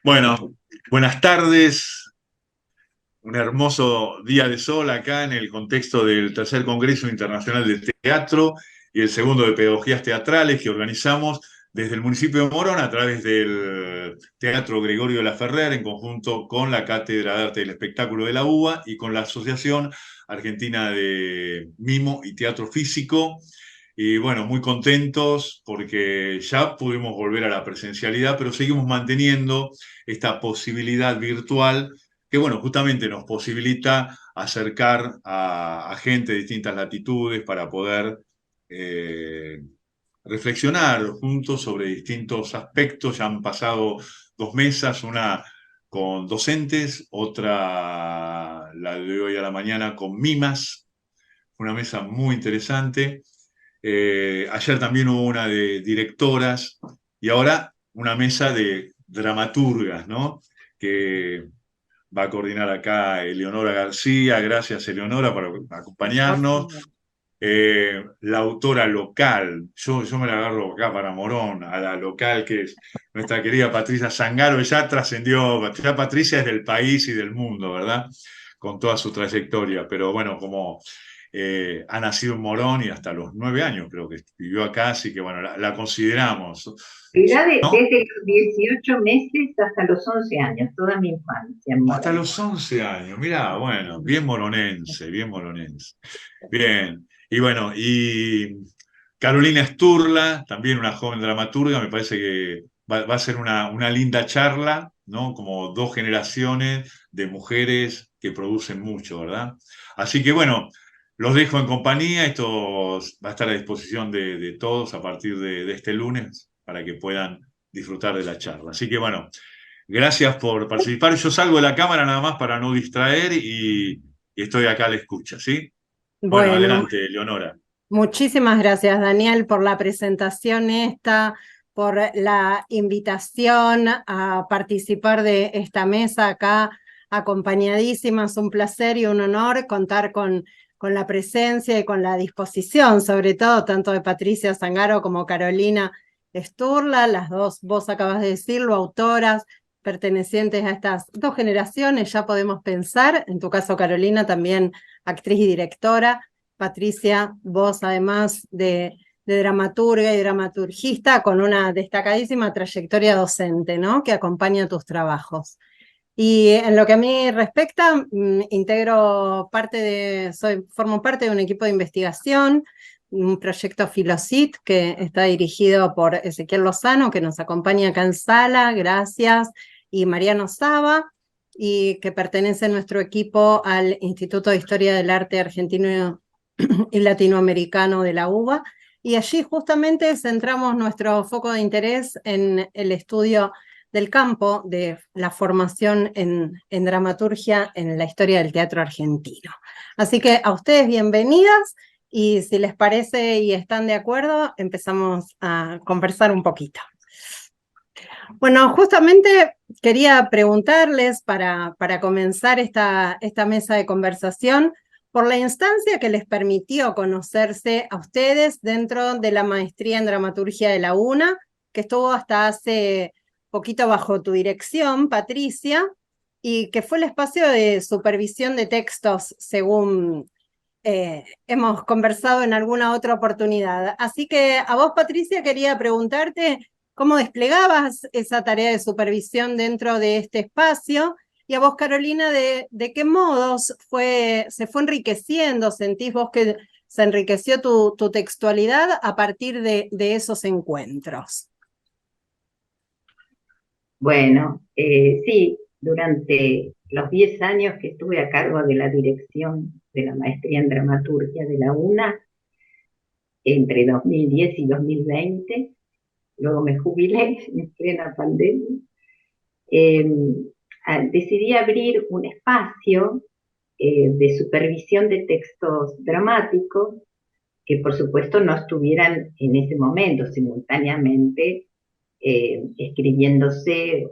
Bueno, buenas tardes. Un hermoso día de sol acá en el contexto del tercer Congreso Internacional de Teatro y el segundo de Pedagogías Teatrales que organizamos desde el municipio de Morón a través del Teatro Gregorio Laferrer en conjunto con la Cátedra de Arte del Espectáculo de la UBA y con la Asociación Argentina de Mimo y Teatro Físico. Y bueno, muy contentos porque ya pudimos volver a la presencialidad, pero seguimos manteniendo esta posibilidad virtual que, bueno, justamente nos posibilita acercar a gente de distintas latitudes para poder eh, reflexionar juntos sobre distintos aspectos. Ya han pasado dos mesas, una con docentes, otra la de hoy a la mañana con mimas, una mesa muy interesante. Ayer también hubo una de directoras y ahora una mesa de dramaturgas, ¿no? Que va a coordinar acá Eleonora García. Gracias, Eleonora, por Por acompañarnos. favor. La autora local, yo me la agarro acá para Morón, a la local que es nuestra querida Patricia Zangaro. Ya trascendió, ya Patricia es del país y del mundo, ¿verdad? Con toda su trayectoria, pero bueno, como ha nacido en Morón y hasta los 9 años creo que vivió acá, así que bueno, la consideramos, Era ¿no? desde los 18 meses hasta los 11 años, toda mi infancia en Hasta Morón. los 11 años, mirá, bueno, bien moronense, bien moronense. Bien, y bueno, y Carolina Sturla, también una joven dramaturga, me parece que va a ser una linda charla, ¿no? Como dos generaciones de mujeres que producen mucho, ¿verdad? Así que bueno, los dejo en compañía, esto va a estar a disposición de todos a partir de este lunes para que puedan disfrutar de la charla. Así que bueno. Gracias por participar. Yo salgo de la cámara nada más para no distraer y estoy acá a la escucha, ¿sí? Bueno, Bueno, adelante, Leonora. muchísimas gracias, Daniel, por la presentación esta, por la invitación a participar de esta mesa acá, acompañadísima. Es un placer y un honor contar con la presencia y con la disposición, sobre todo, tanto de Patricia Zangaro como Carolina Sturla, las dos, vos acabas de decirlo, autoras pertenecientes a estas dos generaciones. Ya podemos pensar, en tu caso, Carolina, también actriz y directora. Patricia, vos además de dramaturga y dramaturgista con una destacadísima trayectoria docente, ¿no? Que acompaña tus trabajos. Y en lo que a mí respecta, formo parte de un equipo de investigación, un proyecto Filosit que está dirigido por Ezequiel Lozano, que nos acompaña acá en sala, gracias, y Mariano Saba, y que pertenece a nuestro equipo al Instituto de Historia del Arte Argentino y Latinoamericano de la UBA. Y allí justamente centramos nuestro foco de interés en el estudio del campo de la formación en dramaturgia en la historia del teatro argentino. Así que a ustedes bienvenidas y si les parece y están de acuerdo, empezamos a conversar un poquito. Bueno, justamente quería preguntarles para comenzar esta mesa de conversación por la instancia que les permitió conocerse a ustedes dentro de la maestría en dramaturgia de la UNA, que estuvo hasta hace poquito bajo tu dirección, Patricia, y que fue el espacio de supervisión de textos según hemos conversado en alguna otra oportunidad. Así que a vos, Patricia, quería preguntarte cómo desplegabas esa tarea de supervisión dentro de este espacio y a vos, Carolina, de qué modos se fue enriqueciendo, sentís vos que se enriqueció tu textualidad a partir de esos encuentros. Bueno, sí, durante los 10 años que estuve a cargo de la dirección de la maestría en dramaturgia de la UNA, entre 2010 y 2020, luego me jubilé en plena pandemia, eh, decidí abrir un espacio de supervisión de textos dramáticos que por supuesto no estuvieran en ese momento simultáneamente escribiéndose,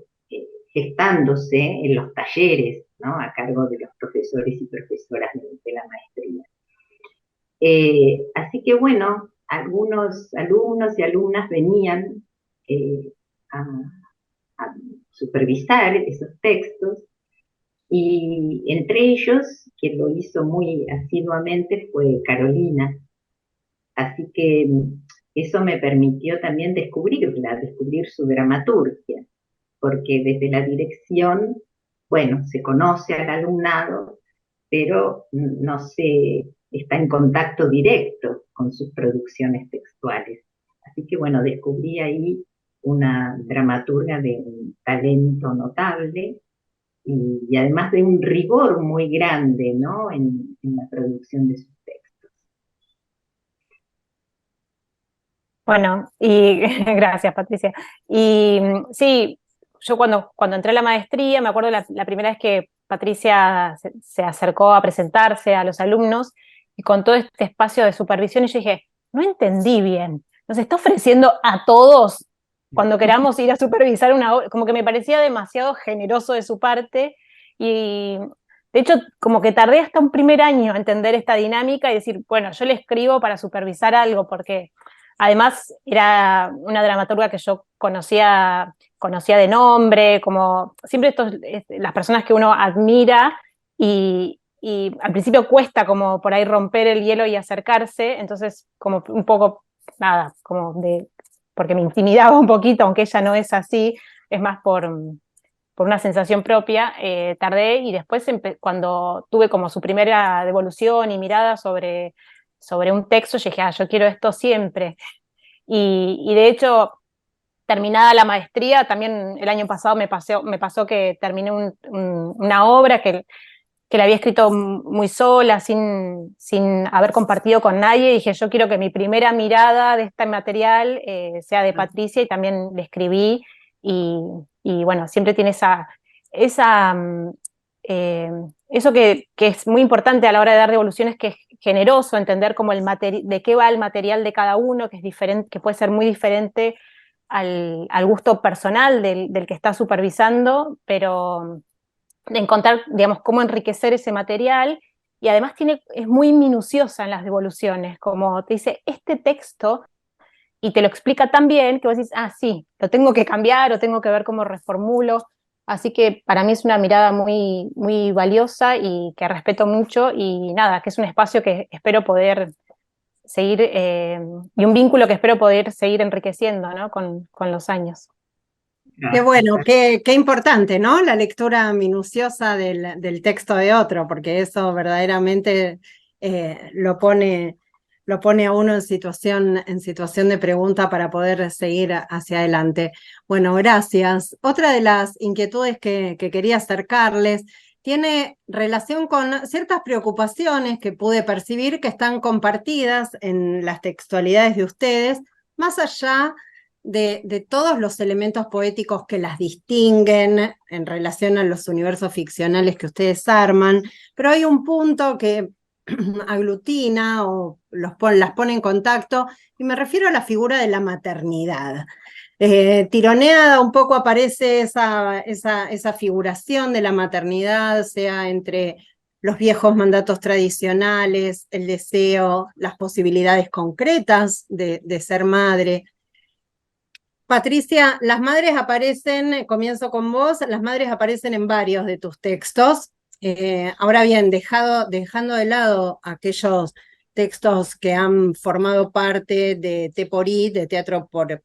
gestándose en los talleres, ¿no? A cargo de los profesores y profesoras de la maestría. Así que bueno, algunos alumnos y alumnas venían eh, a, a supervisar esos textos, y entre ellos, quien lo hizo muy asiduamente fue Carolina. Así que eso me permitió también descubrirla, descubrir su dramaturgia, porque desde la dirección, bueno, se conoce al alumnado, pero no se está en contacto directo con sus producciones textuales. Así que bueno, descubrí ahí una dramaturga de un talento notable y además de un rigor muy grande, ¿no? En la producción de sus textos. Bueno, y gracias, Patricia. Y sí, yo cuando entré a la maestría, me acuerdo la primera vez que Patricia se acercó a presentarse a los alumnos y con todo este espacio de supervisión, y yo dije, no entendí bien, nos está ofreciendo a todos cuando queramos ir a supervisar una obra, como que me parecía demasiado generoso de su parte, y de hecho como que tardé hasta un primer año a entender esta dinámica y decir, bueno, yo le escribo para supervisar algo, porque además era una dramaturga que yo conocía de nombre, como siempre las personas que uno admira y al principio cuesta como por ahí romper el hielo y acercarse, entonces como un poco, nada, porque me intimidaba un poquito, aunque ella no es así, es más por una sensación propia, tardé y después cuando tuve como su primera devolución y mirada sobre un texto, yo dije, yo quiero esto siempre. Y de hecho, terminada la maestría, también el año pasado me pasó que terminé una obra que la había escrito muy sola, sin haber compartido con nadie, y dije, yo quiero que mi primera mirada de este material sea de Patricia, y también le escribí, y, y bueno, siempre tiene esa eh, eso que es muy importante a la hora de dar devoluciones, que es generoso, entender como de qué va el material de cada uno, que es diferente, que puede ser muy diferente al gusto personal del que está supervisando, pero de encontrar, digamos, cómo enriquecer ese material, y además es muy minuciosa en las devoluciones, como te dice, este texto, y te lo explica tan bien que vos decís, sí, lo tengo que cambiar o tengo que ver cómo reformulo. Así que para mí es una mirada muy, muy valiosa y que respeto mucho, y nada, que es un espacio que espero poder seguir, y un vínculo que espero poder seguir enriqueciendo, ¿no? con los años. Qué bueno, qué importante, ¿no? La lectura minuciosa del texto de otro, porque eso verdaderamente lo pone a uno en situación de pregunta para poder seguir hacia adelante. Bueno, gracias. Otra de las inquietudes que quería acercarles tiene relación con ciertas preocupaciones que pude percibir que están compartidas en las textualidades de ustedes, más allá de todos los elementos poéticos que las distinguen en relación a los universos ficcionales que ustedes arman, pero hay un punto que aglutina o las pone en contacto, y me refiero a la figura de la maternidad. Tironeada un poco aparece esa figuración de la maternidad, sea entre los viejos mandatos tradicionales, el deseo, las posibilidades concretas de ser madre. Patricia, las madres aparecen, comienzo con vos, las madres aparecen en varios de tus textos. Ahora bien, dejando de lado aquellos textos que han formado parte de Teporí, de Teatro por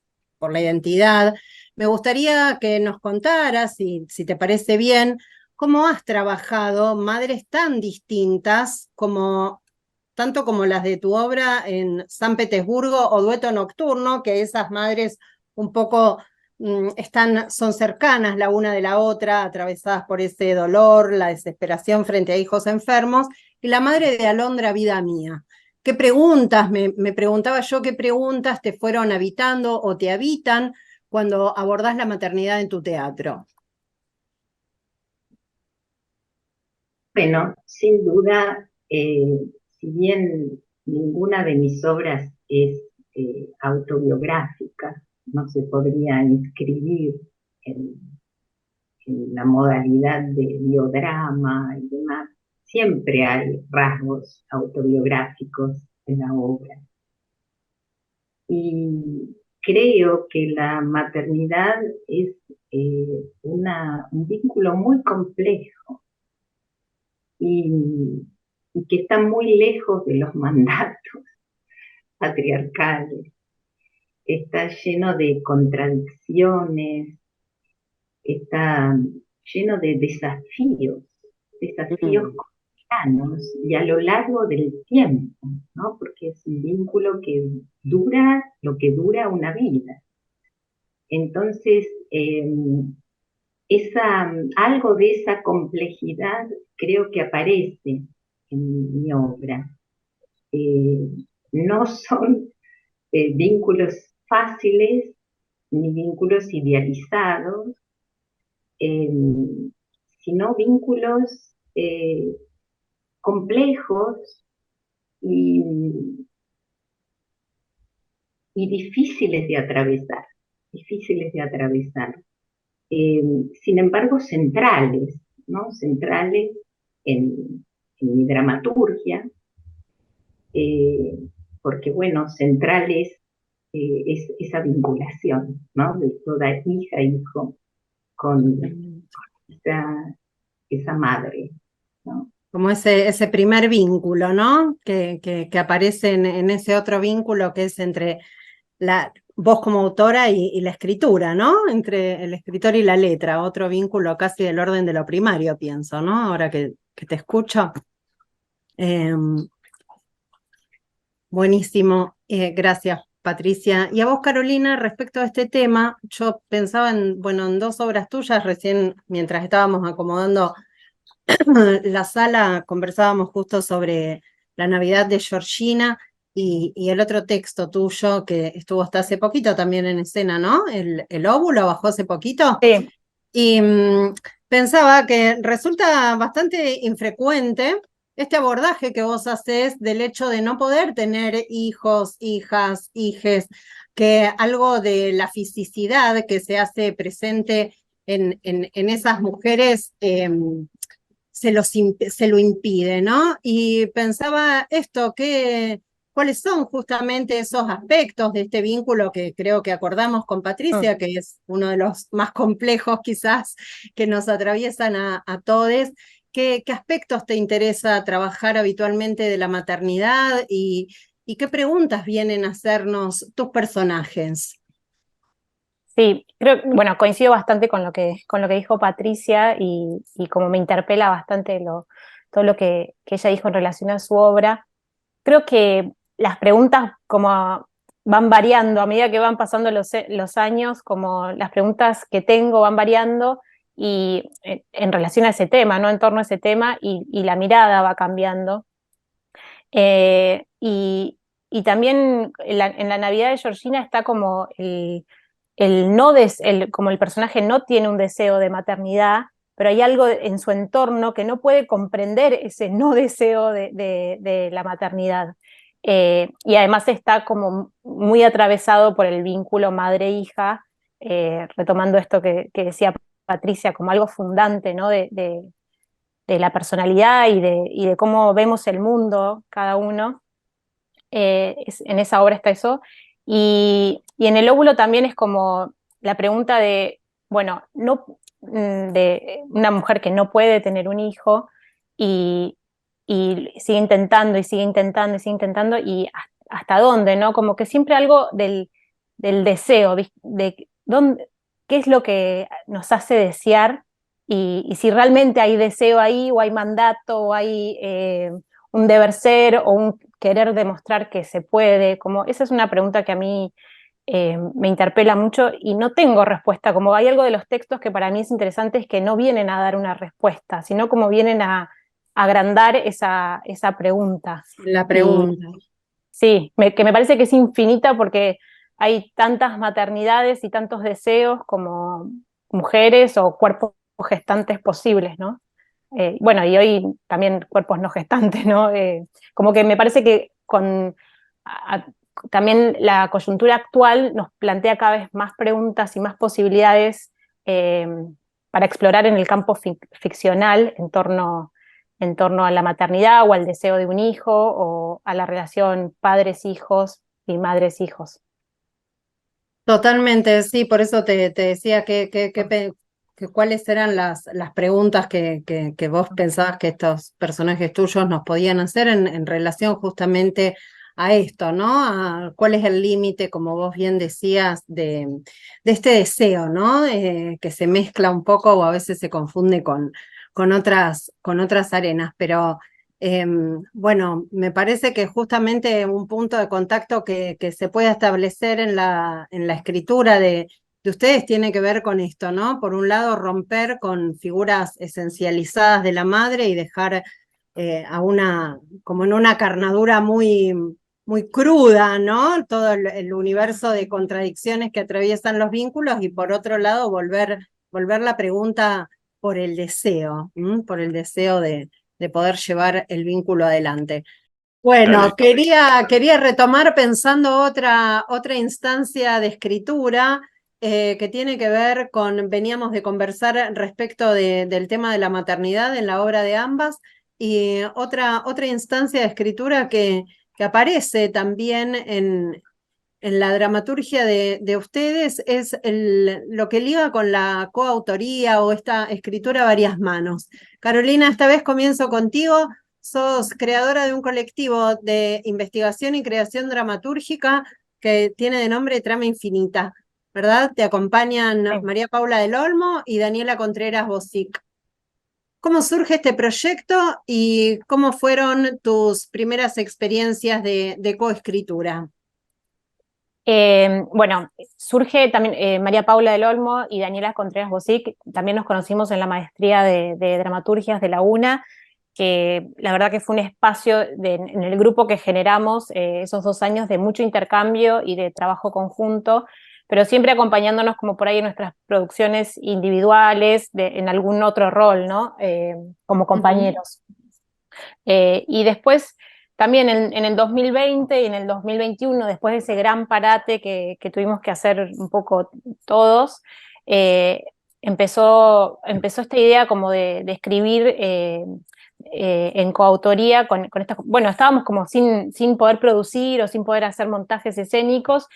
la Identidad, me gustaría que nos contaras, si te parece bien, cómo has trabajado madres tan distintas tanto como las de tu obra en San Petersburgo o Dueto Nocturno, que esas madres un poco son cercanas la una de la otra, atravesadas por ese dolor, la desesperación frente a hijos enfermos, y la madre de Alondra, vida mía. ¿Qué preguntas, me preguntaba yo, qué preguntas te fueron habitando o te habitan cuando abordás la maternidad en tu teatro? Bueno, sin duda, si bien ninguna de mis obras es autobiográfica, no se podría inscribir en, en la modalidad de biodrama y demás, siempre hay rasgos autobiográficos en la obra. Y creo que la maternidad es un vínculo muy complejo y, y que está muy lejos de los mandatos patriarcales. Está lleno de contradicciones, está lleno de desafíos cotidianos y a lo largo del tiempo, ¿no? Porque es un vínculo que dura lo que dura una vida. Entonces, algo de esa complejidad creo que aparece en mi obra. No son vínculos fáciles ni vínculos idealizados, sino vínculos complejos y, y difíciles de atravesar, sin embargo centrales, ¿no? Centrales en mi dramaturgia, porque bueno, centrales es esa vinculación, ¿no? De toda hija, hijo, con esa madre, ¿no? Como ese primer vínculo, ¿no? Que aparece en ese otro vínculo que es entre vos como autora y la escritura, ¿no? Entre el escritor y la letra, otro vínculo casi del orden de lo primario, pienso, ¿no? Ahora que te escucho. Buenísimo, gracias, Patricia. Y a vos, Carolina, respecto a este tema, yo pensaba en 2 obras tuyas, recién mientras estábamos acomodando la sala conversábamos justo sobre la Navidad de Georgina y el otro texto tuyo que estuvo hasta hace poquito también en escena, ¿no? El óvulo bajó hace poquito. Sí. Y pensaba que resulta bastante infrecuente este abordaje que vos haces del hecho de no poder tener hijos, hijas, hijes, que algo de la fisicidad que se hace presente en esas mujeres se lo impide, ¿no? Y pensaba esto, ¿cuáles son justamente esos aspectos de este vínculo que creo que acordamos con Patricia, que es uno de los más complejos quizás que nos atraviesan a todos? ¿Qué aspectos te interesa trabajar habitualmente de la maternidad y qué preguntas vienen a hacernos tus personajes? Sí, bueno, coincido bastante con lo que dijo Patricia y como me interpela bastante todo lo que ella dijo en relación a su obra. Creo que las preguntas como van variando a medida que van pasando los años, como las preguntas que tengo van variando y en relación a ese tema, ¿no? En torno a ese tema y la mirada va cambiando. Y también en la Navidad de Georgina está como como el personaje no tiene un deseo de maternidad, pero hay algo en su entorno que no puede comprender ese no deseo de la maternidad. Y además está como muy atravesado por el vínculo madre-hija, retomando esto que decía Patricia como algo fundante, ¿no? de la personalidad y de cómo vemos el mundo cada uno. En esa obra está eso. Y en el óvulo también es como la pregunta de, bueno, no, de una mujer que no puede tener un hijo y sigue intentando y sigue intentando y sigue intentando y hasta dónde, ¿no? Como que siempre algo del deseo, de dónde, qué es lo que nos hace desear y si realmente hay deseo ahí o hay mandato o hay un deber ser o un querer demostrar que se puede, como esa es una pregunta que a mí me interpela mucho y no tengo respuesta, como hay algo de los textos que para mí es interesante es que no vienen a dar una respuesta, sino como vienen a agrandar esa pregunta. La pregunta. Sí, que me parece que es infinita porque hay tantas maternidades y tantos deseos como mujeres o cuerpos gestantes posibles, ¿no? Bueno, y hoy también cuerpos no gestantes, ¿no? Como que me parece que también la coyuntura actual nos plantea cada vez más preguntas y más posibilidades para explorar en el campo ficcional en torno a la maternidad o al deseo de un hijo o a la relación padres-hijos y madres-hijos. Totalmente, sí, por eso te decía que cuáles eran las preguntas que vos pensabas que estos personajes tuyos nos podían hacer en relación justamente a esto, ¿no? A cuál es el límite, como vos bien decías, de este deseo, ¿no? Que se mezcla un poco o a veces se confunde con otras arenas, pero bueno, me parece que justamente un punto de contacto que se puede establecer en la escritura de ustedes tiene que ver con esto, ¿no? Por un lado, romper con figuras esencializadas de la madre y dejar como en una carnadura muy cruda, ¿no? Todo el universo de contradicciones que atraviesan los vínculos y por otro lado, volver la pregunta por el deseo, por el deseo de poder llevar el vínculo adelante. Bueno, quería retomar pensando otra instancia de escritura que tiene que ver con, veníamos de conversar respecto del tema de la maternidad en la obra de ambas, y otra instancia de escritura que aparece también en la dramaturgia de ustedes es lo que liga con la coautoría o esta escritura a varias manos. Carolina, esta vez comienzo contigo. Sos creadora de un colectivo de investigación y creación dramatúrgica que tiene de nombre Trama Infinita, ¿verdad? Te acompañan Sí. María Paula del Olmo y Daniela Contreras Bosic. ¿Cómo surge este proyecto y cómo fueron tus primeras experiencias de coescritura? Bueno, surge también María Paula del Olmo y Daniela Contreras Bosic, también nos conocimos en la maestría de dramaturgias de la UNA, que la verdad que fue un espacio en el grupo que generamos esos 2 años de mucho intercambio y de trabajo conjunto, pero siempre acompañándonos como por ahí en nuestras producciones individuales, en algún otro rol, ¿no? Como compañeros. Y después, también en el 2020 y en el 2021, después de ese gran parate que tuvimos que hacer un poco todos, empezó esta idea como de escribir en coautoría con esta. Bueno, estábamos como sin poder producir o sin poder hacer montajes escénicos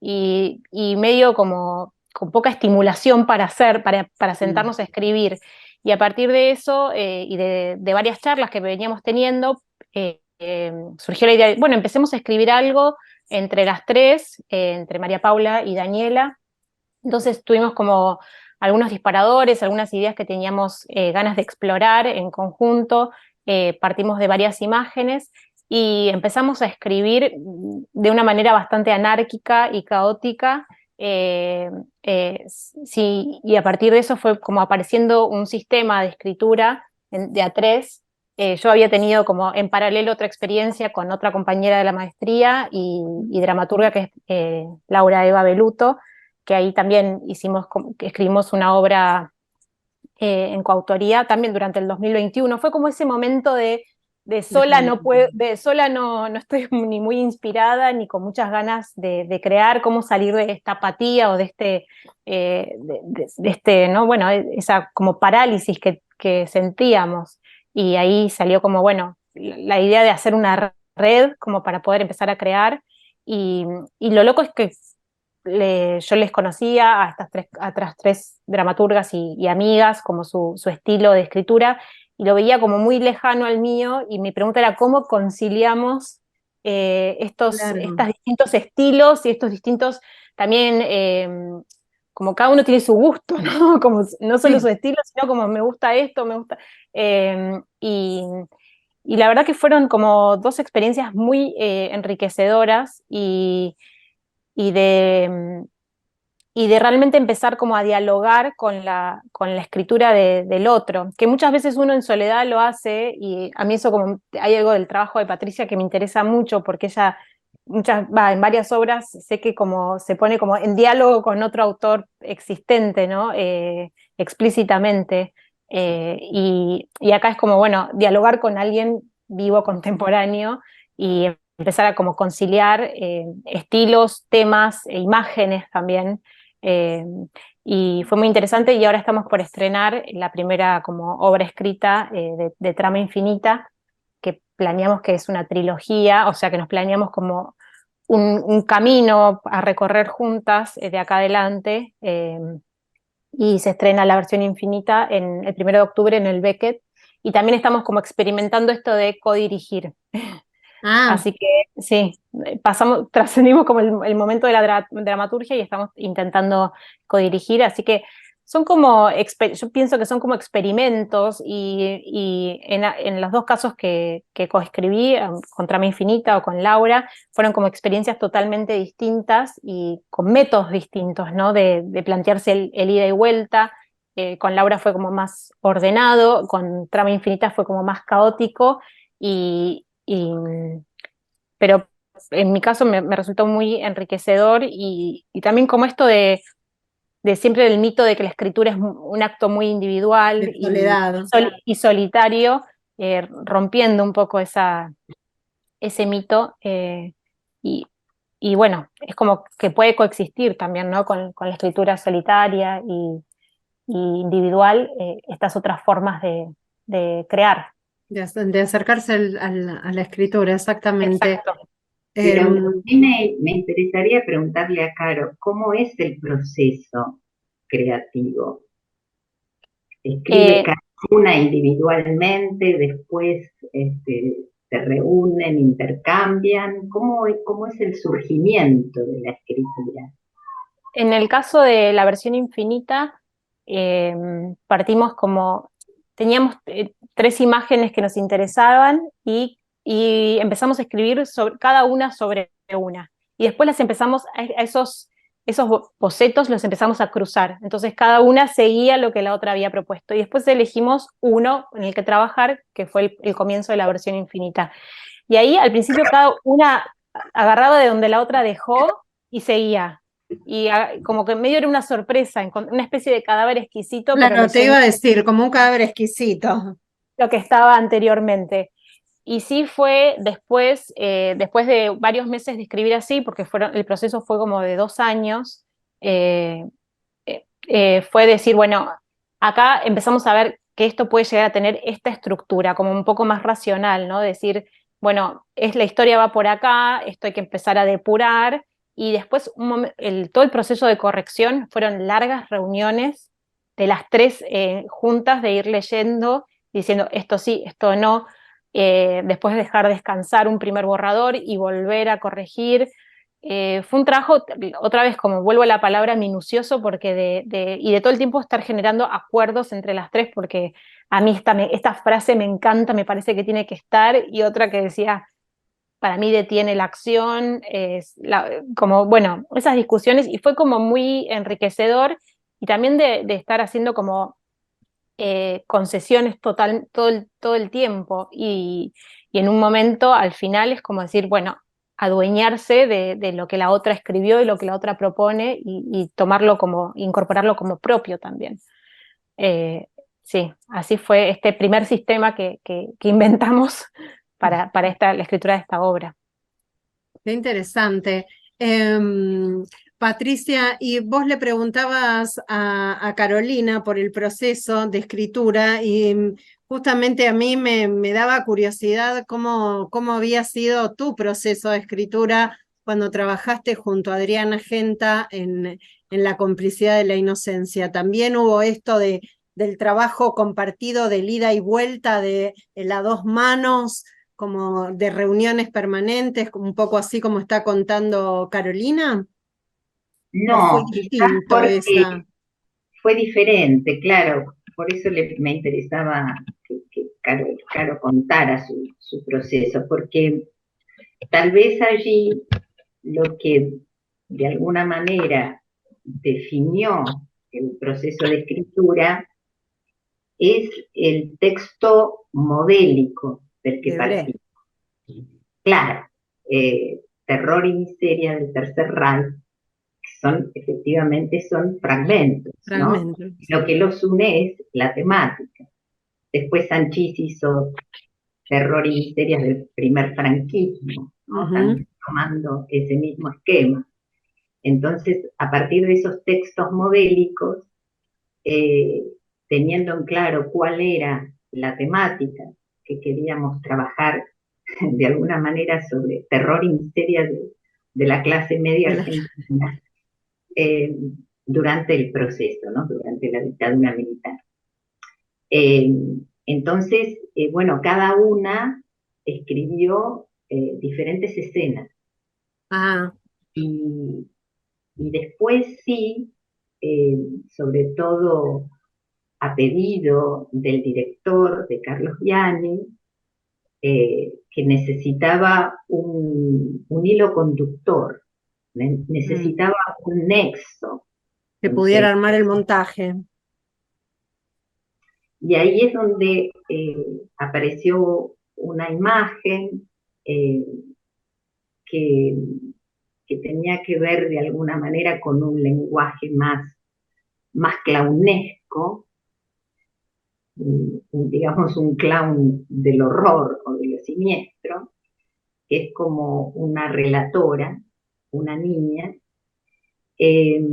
y medio como con poca estimulación para para sentarnos a escribir. Y a partir de eso y de varias charlas que veníamos teniendo, surgió la idea de, bueno, empecemos a escribir algo entre las tres, entre María Paula y Daniela. Entonces tuvimos como algunos disparadores, algunas ideas que teníamos ganas de explorar en conjunto, partimos de varias imágenes y empezamos a escribir de una manera bastante anárquica y caótica. Sí, y a partir de eso fue como apareciendo un sistema de escritura de A3. Yo había tenido como en paralelo otra experiencia con otra compañera de la maestría y dramaturga que es Laura Eva Beluto, que ahí también que escribimos una obra en coautoría también durante el 2021. Fue como ese momento de sola no puedo, de sola no estoy ni muy inspirada ni con muchas ganas de crear, cómo salir de esta apatía o de este, ¿no? Bueno, esa como parálisis que sentíamos. Y ahí salió como, bueno, la idea de hacer una red como para poder empezar a crear. Y lo loco es que yo les conocía a estas tres dramaturgas y amigas, como su estilo de escritura, y lo veía como muy lejano al mío, y mi pregunta era cómo conciliamos estos Claro. distintos estilos y estos distintos también, como cada uno tiene su gusto, ¿no? Como no solo su Sí. estilo, sino como me gusta esto, me gusta. eh, y, y la verdad que fueron como dos experiencias muy enriquecedoras y de, y de realmente empezar como a dialogar con la escritura del otro, que muchas veces uno en soledad lo hace, y a mí eso como, hay algo del trabajo de Patricia que me interesa mucho, porque ella en varias obras sé que como se pone como en diálogo con otro autor existente, ¿no? Explícitamente, y acá es como, bueno, dialogar con alguien vivo, contemporáneo, y empezar a como conciliar estilos, temas e imágenes también. eh, y fue muy interesante y ahora estamos por estrenar la primera como obra escrita de Trama Infinita, que planeamos que es una trilogía, o sea que nos planeamos como un camino a recorrer juntas de acá adelante, y se estrena la versión infinita el 1 de octubre en el Beckett, y también estamos como experimentando esto de codirigir. Ah, Así que sí, trascendimos como el momento de la dramaturgia y estamos intentando codirigir, así que son como, yo pienso que son como experimentos, y en los dos casos que coescribí, con Trama Infinita o con Laura, fueron como experiencias totalmente distintas y con métodos distintos, ¿no? De plantearse el ida y vuelta. Con Laura fue como más ordenado, con Trama Infinita fue como más caótico, pero en mi caso me resultó muy enriquecedor, y también como esto de siempre el mito de que la escritura es un acto muy individual de soledad. y solitario, rompiendo un poco ese mito, y, y bueno, es como que puede coexistir también, ¿no? Con la escritura solitaria y individual, estas otras formas de crear. De acercarse a la escritura, exactamente. Exacto. Pero a Em, mí me interesaría preguntarle a Caro, ¿cómo es el proceso creativo? ¿Escribe Eh, cada una individualmente, después se reúnen, intercambian? ¿Cómo es el surgimiento de la escritura? En el caso de la versión infinita, eh, partimos como, teníamos 3 imágenes que nos interesaban, y empezamos a escribir cada una sobre una. Y después las empezamos, esos bocetos los empezamos a cruzar. Entonces cada una seguía lo que la otra había propuesto. Y después elegimos uno en el que trabajar, que fue el comienzo de la versión infinita. Y ahí al principio cada una agarraba de donde la otra dejó y seguía. Y como que medio era una sorpresa, una especie de cadáver exquisito, pero claro, te leyendo iba a decir, como un cadáver exquisito. lo que estaba anteriormente. Y sí fue después de varios meses de escribir así, porque el proceso fue como de 2 años, eh, fue decir, bueno, acá empezamos a ver que esto puede llegar a tener esta estructura, como un poco más racional, ¿no? Decir, bueno, la historia va por acá, esto hay que empezar a depurar, y después todo el proceso de corrección fueron largas reuniones de las tres juntas, de ir leyendo, diciendo esto sí, esto no, después dejar descansar un primer borrador y volver a corregir. Fue un trabajo, otra vez, como vuelvo a la palabra minucioso, porque y de todo el tiempo estar generando acuerdos entre las tres, porque a mí esta frase me encanta, me parece que tiene que estar, y otra que decía, para mí detiene la acción, como, bueno, esas discusiones, y fue como muy enriquecedor, y también de estar haciendo como concesiones todo el tiempo, y en un momento al final es como decir, bueno, adueñarse de lo que la otra escribió y lo que la otra propone, y incorporarlo como propio también. Eh, sí, así fue este primer sistema que inventamos para la escritura de esta obra. Qué interesante. Em, Patricia, y vos le preguntabas a Carolina por el proceso de escritura, y justamente a mí me daba curiosidad cómo había sido tu proceso de escritura cuando trabajaste junto a Adriana Genta en La complicidad de la inocencia. También hubo esto del trabajo compartido, del ida y vuelta, de las dos manos, como de reuniones permanentes, un poco así como está contando Carolina? ¿O fue No, quizás distinto porque esa? fue diferente, claro. Por eso me interesaba que Caro contara su proceso, porque tal vez allí lo que de alguna manera definió el proceso de escritura es el texto modélico del que De Brecht. partimos. Claro, Terror y miseria del Tercer Reich efectivamente son fragmentos, ¿no? Fragmentos. Lo que los une es la temática. Después Sanchis hizo Terror y miserias del primer franquismo, ¿no? Ujú. También tomando ese mismo esquema. Entonces, a partir de esos textos modélicos, eh, teniendo en claro cuál era la temática que queríamos trabajar de alguna manera sobre terror y miseria de la clase media De la- argentina eh, durante el proceso, ¿no? Durante la dictadura militar. Eh, entonces, bueno, cada una escribió diferentes escenas Ah, y, y después sí, sobre todo a pedido del director, de Carlos Gianni, que necesitaba un hilo conductor, necesitaba un nexo que pudiera entre. armar el montaje. Y ahí es donde apareció una imagen eh, que, que tenía que ver de alguna manera con un lenguaje más clownesco, digamos un clown del horror o de lo siniestro, que es como una relatora, una niña. Eh,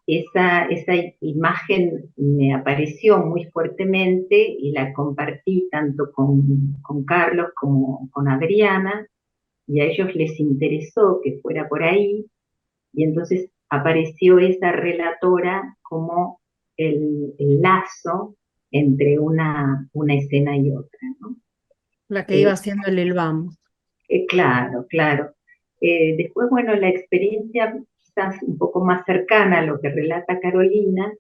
esa imagen me apareció muy fuertemente y la compartí tanto con Carlos como con Adriana, y a ellos les interesó que fuera por ahí, y entonces apareció esa relatora como el lazo entre una escena y otra, ¿no? La que iba Eh, haciendo el Ilvam. claro, claro. Después, bueno, la experiencia quizás un poco más cercana a lo que relata Carolina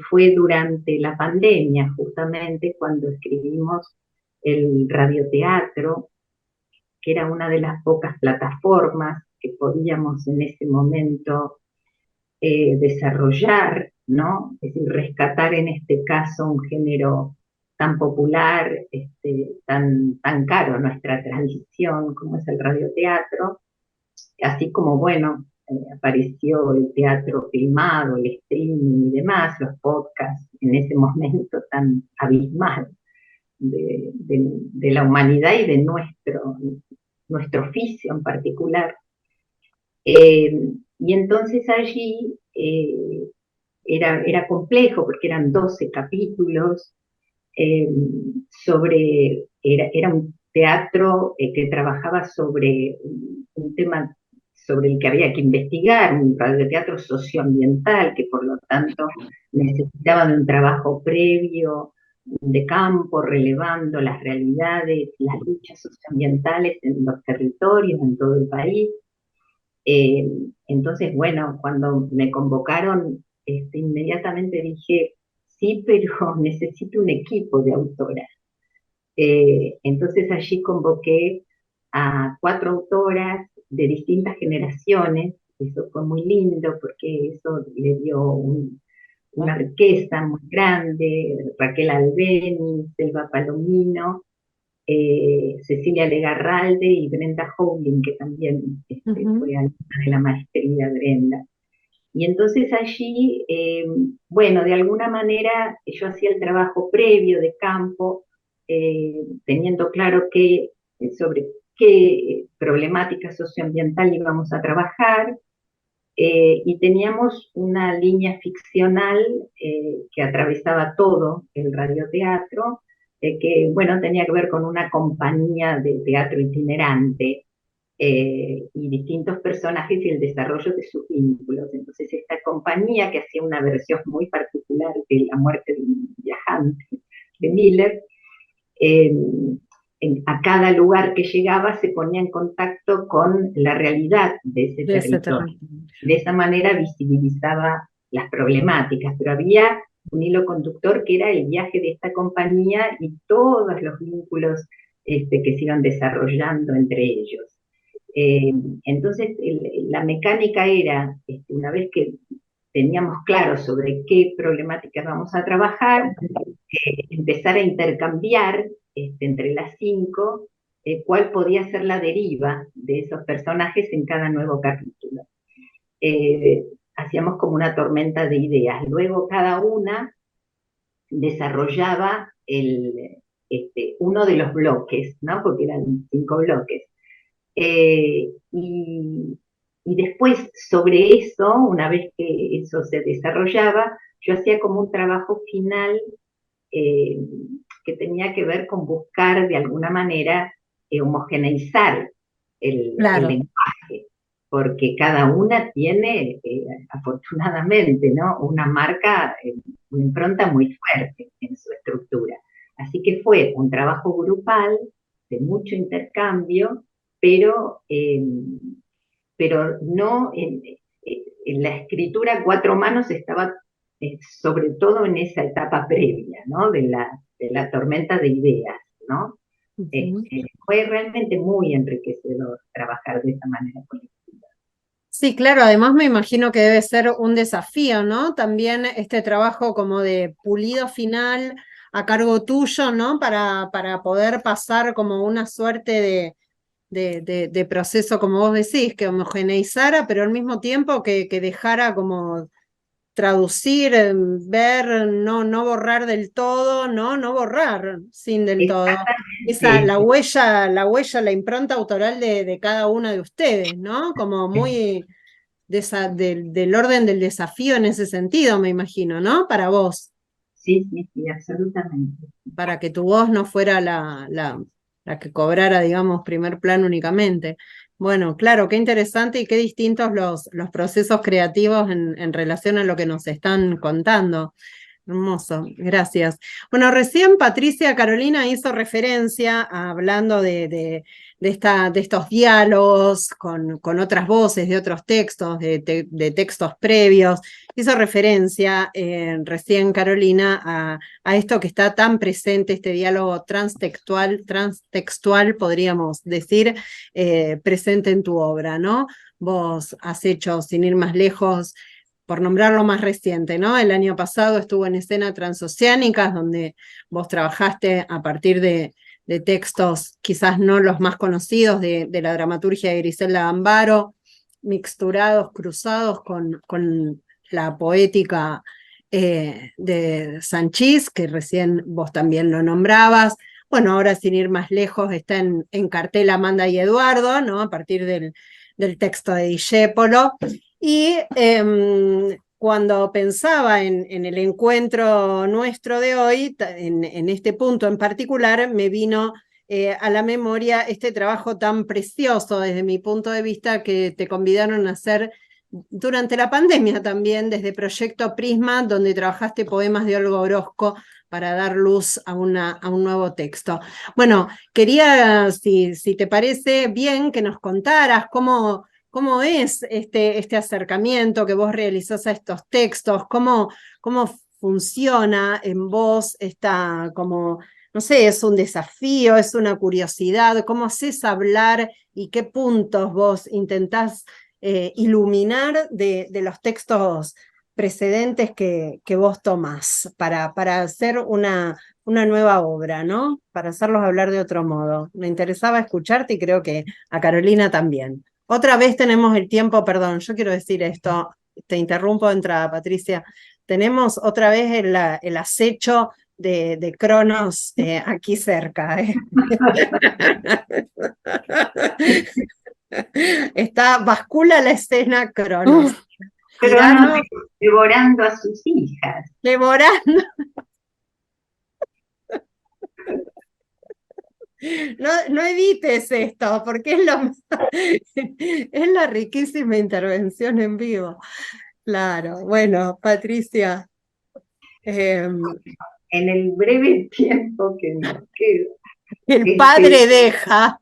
fue durante la pandemia, justamente cuando escribimos el radioteatro, que era una de las pocas plataformas que podíamos en ese momento desarrollar, ¿no? Es decir, rescatar en este caso un género tan popular, tan caro a nuestra tradición como es el radioteatro, así como, bueno, apareció el teatro filmado, el streaming y demás, los podcasts en ese momento tan abismal de la humanidad y de nuestro oficio en particular. Y entonces allí era complejo porque eran 12 capítulos eh, era un teatro que trabajaba sobre un tema sobre el que había que investigar, un radioteatro socioambiental, que por lo tanto necesitaba de un trabajo previo de campo, relevando las realidades, las luchas socioambientales en los territorios, en todo el país. Eh, entonces, bueno, cuando me convocaron, inmediatamente dije, sí, pero necesito un equipo de autoras. Entonces allí convoqué a 4 autoras de distintas generaciones. Eso fue muy lindo porque eso le dio una riqueza muy grande. Raquel Albeni, Selva Palomino, Cecilia Legarralde y Brenda Howling, que también fue alumna de la maestría Brenda. Y entonces allí, bueno, de alguna manera yo hacía el trabajo previo de campo, teniendo claro sobre qué problemática socioambiental íbamos a trabajar, y teníamos una línea ficcional que atravesaba todo el radioteatro, que, bueno, tenía que ver con una compañía de teatro itinerante y distintos personajes y el desarrollo de sus vínculos. Entonces esta compañía, que hacía una versión muy particular de La muerte de un viajante de Miller, eh, a cada lugar que llegaba se ponía en contacto con la realidad de ese territorio. De esa manera visibilizaba las problemáticas, pero había un hilo conductor que era el viaje de esta compañía y todos los vínculos que se iban desarrollando entre ellos. Entonces, la mecánica era, una vez que teníamos claro sobre qué problemáticas vamos a trabajar, empezar a intercambiar entre las 5 cuál podía ser la deriva de esos personajes en cada nuevo capítulo. Hacíamos como una tormenta de ideas. Luego cada una desarrollaba uno de los bloques, ¿no? Porque eran 5 bloques. Y después sobre eso, una vez que eso se desarrollaba, yo hacía como un trabajo final eh, que tenía que ver con buscar de alguna manera homogeneizar el lenguaje, porque cada una tiene, afortunadamente, ¿no? Una marca, una impronta muy fuerte en su estructura. Así que fue un trabajo grupal de mucho intercambio, pero no en la escritura a cuatro manos estaba sobre todo en esa etapa previa, ¿no? De la tormenta de ideas, ¿no? Fue realmente muy enriquecedor trabajar de esa manera colectiva. Sí, claro, además me imagino que debe ser un desafío, ¿no? También este trabajo como de pulido final a cargo tuyo, ¿no? Para poder pasar como una suerte de proceso, como vos decís, que homogeneizara, pero al mismo tiempo que dejara como traducir, ver, no borrar del todo, no borrar sin del todo. Esa, la impronta autoral de cada uno de ustedes, ¿no? Como muy del orden del desafío en ese sentido, me imagino, ¿no? Para vos. Sí, absolutamente. Para que tu voz no fuera la que cobrara, digamos, primer plano únicamente. Bueno, claro, qué interesante y qué distintos los procesos creativos en relación a lo que nos están contando. Hermoso, gracias. Bueno, recién Patricia Carolina hizo referencia hablando de estos diálogos con otras voces, de otros textos, de textos previos. Hizo referencia recién Carolina a esto que está tan presente, este diálogo transtextual, podríamos decir, presente en tu obra, ¿no? Vos has hecho, sin ir más lejos, por nombrarlo más reciente, ¿no? El año pasado estuvo en Escena Transoceánicas, donde vos trabajaste a partir de textos quizás no los más conocidos de la dramaturgia de Griselda Gambaro, mixturados, cruzados con la poética de Sanchís, que recién vos también lo nombrabas. Bueno, ahora sin ir más lejos, está en cartel Amanda y Eduardo, ¿no? A partir del texto de Discépolo. Y cuando pensaba en el encuentro nuestro de hoy, en este punto en particular, me vino a la memoria este trabajo tan precioso desde mi punto de vista que te convidaron a hacer durante la pandemia también, desde Proyecto Prisma, donde trabajaste poemas de Olga Orozco para dar luz a un nuevo texto. Bueno, quería, si te parece bien, que nos contaras cómo es este acercamiento que vos realizás a estos textos, cómo funciona en vos esta, como, no sé, es un desafío, es una curiosidad, cómo haces hablar y qué puntos vos intentás iluminar de los textos precedentes que vos tomás para hacer una nueva obra, ¿no? Para hacerlos hablar de otro modo. Me interesaba escucharte y creo que a Carolina también. Otra vez tenemos el tiempo, perdón, yo quiero decir esto, te interrumpo de entrada, Patricia. Tenemos otra vez el acecho de Cronos aquí cerca. Bascula la escena Cronos. Cronos devorando a sus hijas. Devorando. No edites esto, porque es la riquísima intervención en vivo. Claro, bueno, Patricia. En el breve tiempo que nos queda. El padre deja.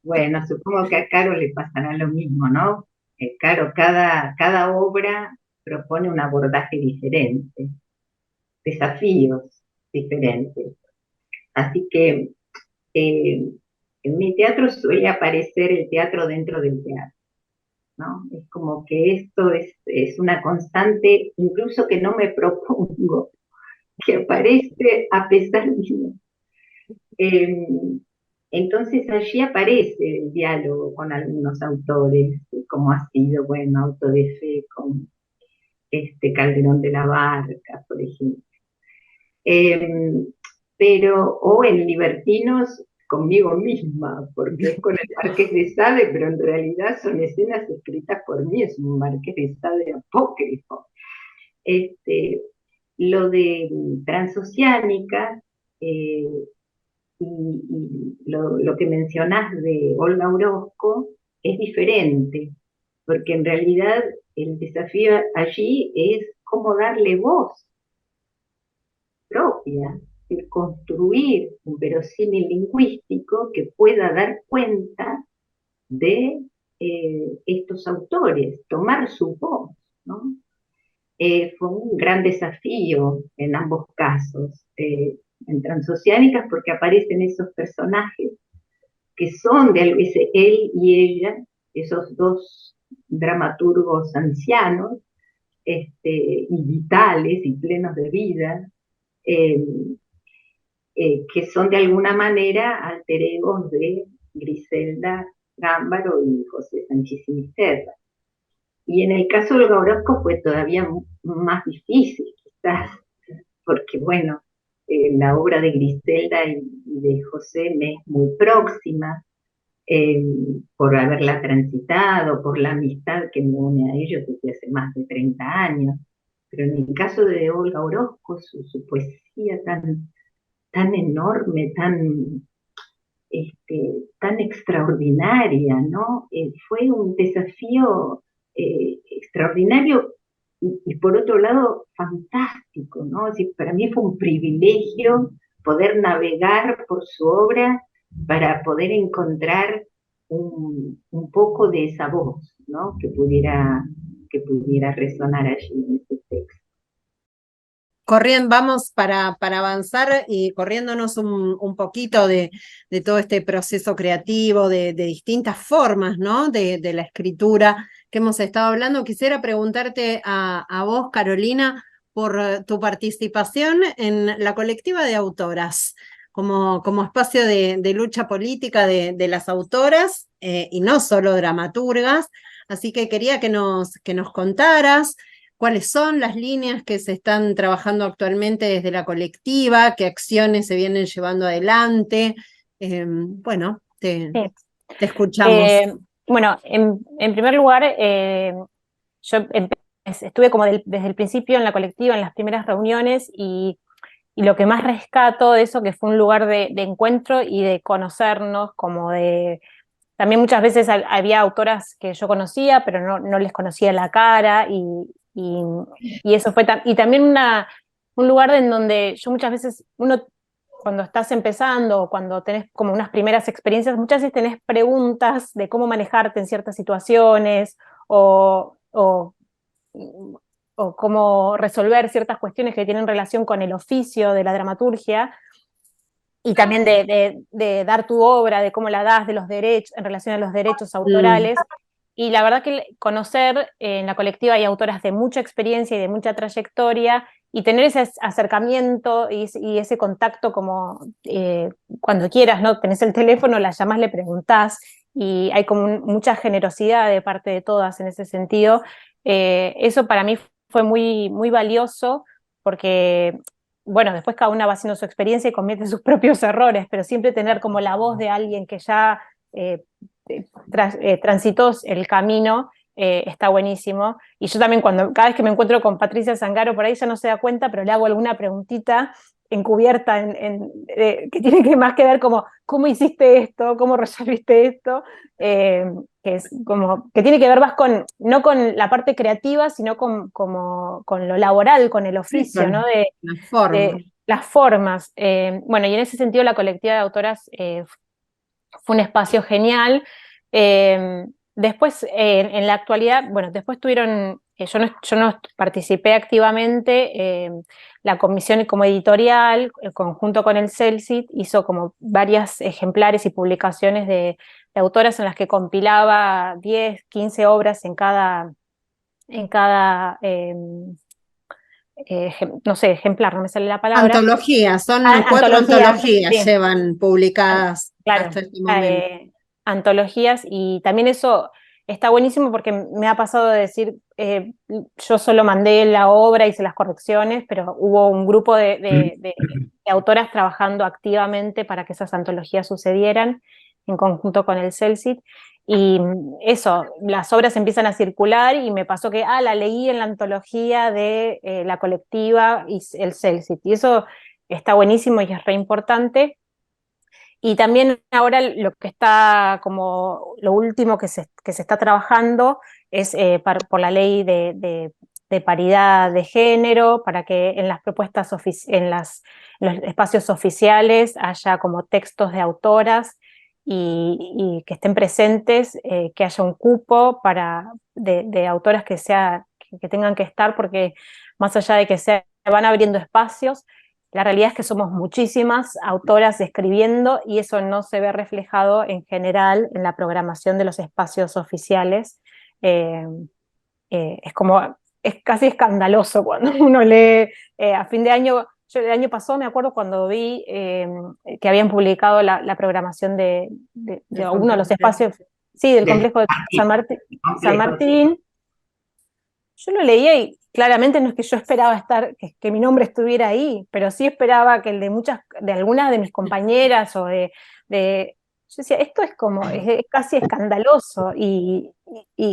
Bueno, supongo que a Caro le pasará lo mismo, ¿no? Caro, cada obra propone un abordaje diferente, desafíos diferentes. Así que en mi teatro suele aparecer el teatro dentro del teatro, ¿no? Es como que esto es una constante, incluso que no me propongo, que aparece a pesar mío. Entonces allí aparece el diálogo con algunos autores, como ha sido, bueno, Auto de Fe con Calderón de la Barca, por ejemplo. O en Libertinos conmigo misma, porque es con el Marqués de Sade, pero en realidad son escenas escritas por mí, es un Marqués de Sade apócrifo. Lo de Transoceánica y lo que mencionás de Olga Orozco es diferente, porque en realidad el desafío allí es cómo darle voz propia, el construir un verosímil lingüístico que pueda dar cuenta de estos autores, tomar su voz, ¿no? Fue un gran desafío en ambos casos, en Transoceánicas porque aparecen esos personajes que son de él y ella, esos dos dramaturgos ancianos, y vitales y plenos de vida, eh, que son de alguna manera alter egos de Griselda Gámbaro y José Sánchez Sinisterra. Y en el caso de Olga Orozco fue todavía más difícil, quizás, porque bueno, la obra de Griselda y de José me es muy próxima, por haberla transitado, por la amistad que me une a ellos desde hace más de 30 años. Pero en el caso de Olga Orozco, su poesía tan enorme, tan extraordinaria, ¿no? Fue un desafío extraordinario y por otro lado fantástico, ¿no? Es decir, para mí fue un privilegio poder navegar por su obra para poder encontrar un poco de esa voz, ¿no? Que pudiera resonar allí en ese texto. Corriendo, vamos para avanzar y corriéndonos un poquito de todo este proceso creativo, de distintas formas, ¿no? De la escritura que hemos estado hablando. Quisiera preguntarte a vos, Carolina, por tu participación en la colectiva de autoras, como espacio de lucha política de las autoras, y no solo dramaturgas. Así que quería que nos contaras cuáles son las líneas que se están trabajando actualmente desde la colectiva, qué acciones se vienen llevando adelante. Bueno, te escuchamos. Bueno, en primer lugar, yo estuve como desde el principio en la colectiva, en las primeras reuniones, y lo que más rescato de eso, que fue un lugar de encuentro y de conocernos, como de... También muchas veces había autoras que yo conocía, pero no les conocía la cara, y eso fue y también un lugar en donde yo muchas veces, cuando estás empezando o cuando tenés como unas primeras experiencias, muchas veces tenés preguntas de cómo manejarte en ciertas situaciones o cómo resolver ciertas cuestiones que tienen relación con el oficio de la dramaturgia, y también de dar tu obra, de cómo la das, de los derechos, en relación a los derechos autorales. Y la verdad que conocer en la colectiva hay autoras de mucha experiencia y de mucha trayectoria, y tener ese acercamiento y ese contacto como cuando quieras, ¿no? Tenés el teléfono, la llamás, le preguntás, y hay como mucha generosidad de parte de todas en ese sentido. Eso para mí fue muy, muy valioso, porque bueno, después cada una va haciendo su experiencia y comete sus propios errores, pero siempre tener como la voz de alguien que ya transitó el camino, está buenísimo. Y yo también cada vez que me encuentro con Patricia Zangaro, por ahí ya no se da cuenta, pero le hago alguna preguntita encubierta que tiene más que ver como, ¿cómo hiciste esto? ¿Cómo resolviste esto? Que es como, que tiene que ver más no con la parte creativa, sino con lo laboral, con el oficio, Sí, ¿no? de las formas. Bueno, y en ese sentido la colectiva de autoras fue un espacio genial. Después, en la actualidad, bueno, después tuvieron, yo no participé activamente, la comisión como editorial, conjunto con el CELCIT, hizo como varios ejemplares y publicaciones de autoras en las que compilaba 10, 15 obras en cada no sé, ejemplar, no me sale la palabra. antologías, son 4 antologías sí. Llevan publicadas Claro, hasta este momento. Antologías, y también eso está buenísimo porque me ha pasado de decir, yo solo mandé la obra, hice las correcciones, pero hubo un grupo de autoras trabajando activamente para que esas antologías sucedieran en conjunto con el CELCIT, y eso, las obras empiezan a circular, y me pasó que la leí en la antología de la colectiva y el CELCIT, y eso está buenísimo y es re importante. Y también ahora lo que está como lo último que se está trabajando es por la ley de paridad de género, para que en las propuestas en los espacios oficiales haya como textos de autoras y que estén presentes, que haya un cupo de autoras que tengan que estar, porque más allá de que se van abriendo espacios, la realidad es que somos muchísimas autoras escribiendo y eso no se ve reflejado en general en la programación de los espacios oficiales. Eh, es casi escandaloso cuando uno lee a fin de año. Yo el año pasado me acuerdo cuando vi que habían publicado la programación de uno de los espacios, sí, del Del complejo de San complejo, sí. Martín. Yo lo leía y claramente no es que yo esperaba que mi nombre estuviera ahí, pero sí esperaba que el de algunas de mis compañeras yo decía, esto es es casi escandaloso y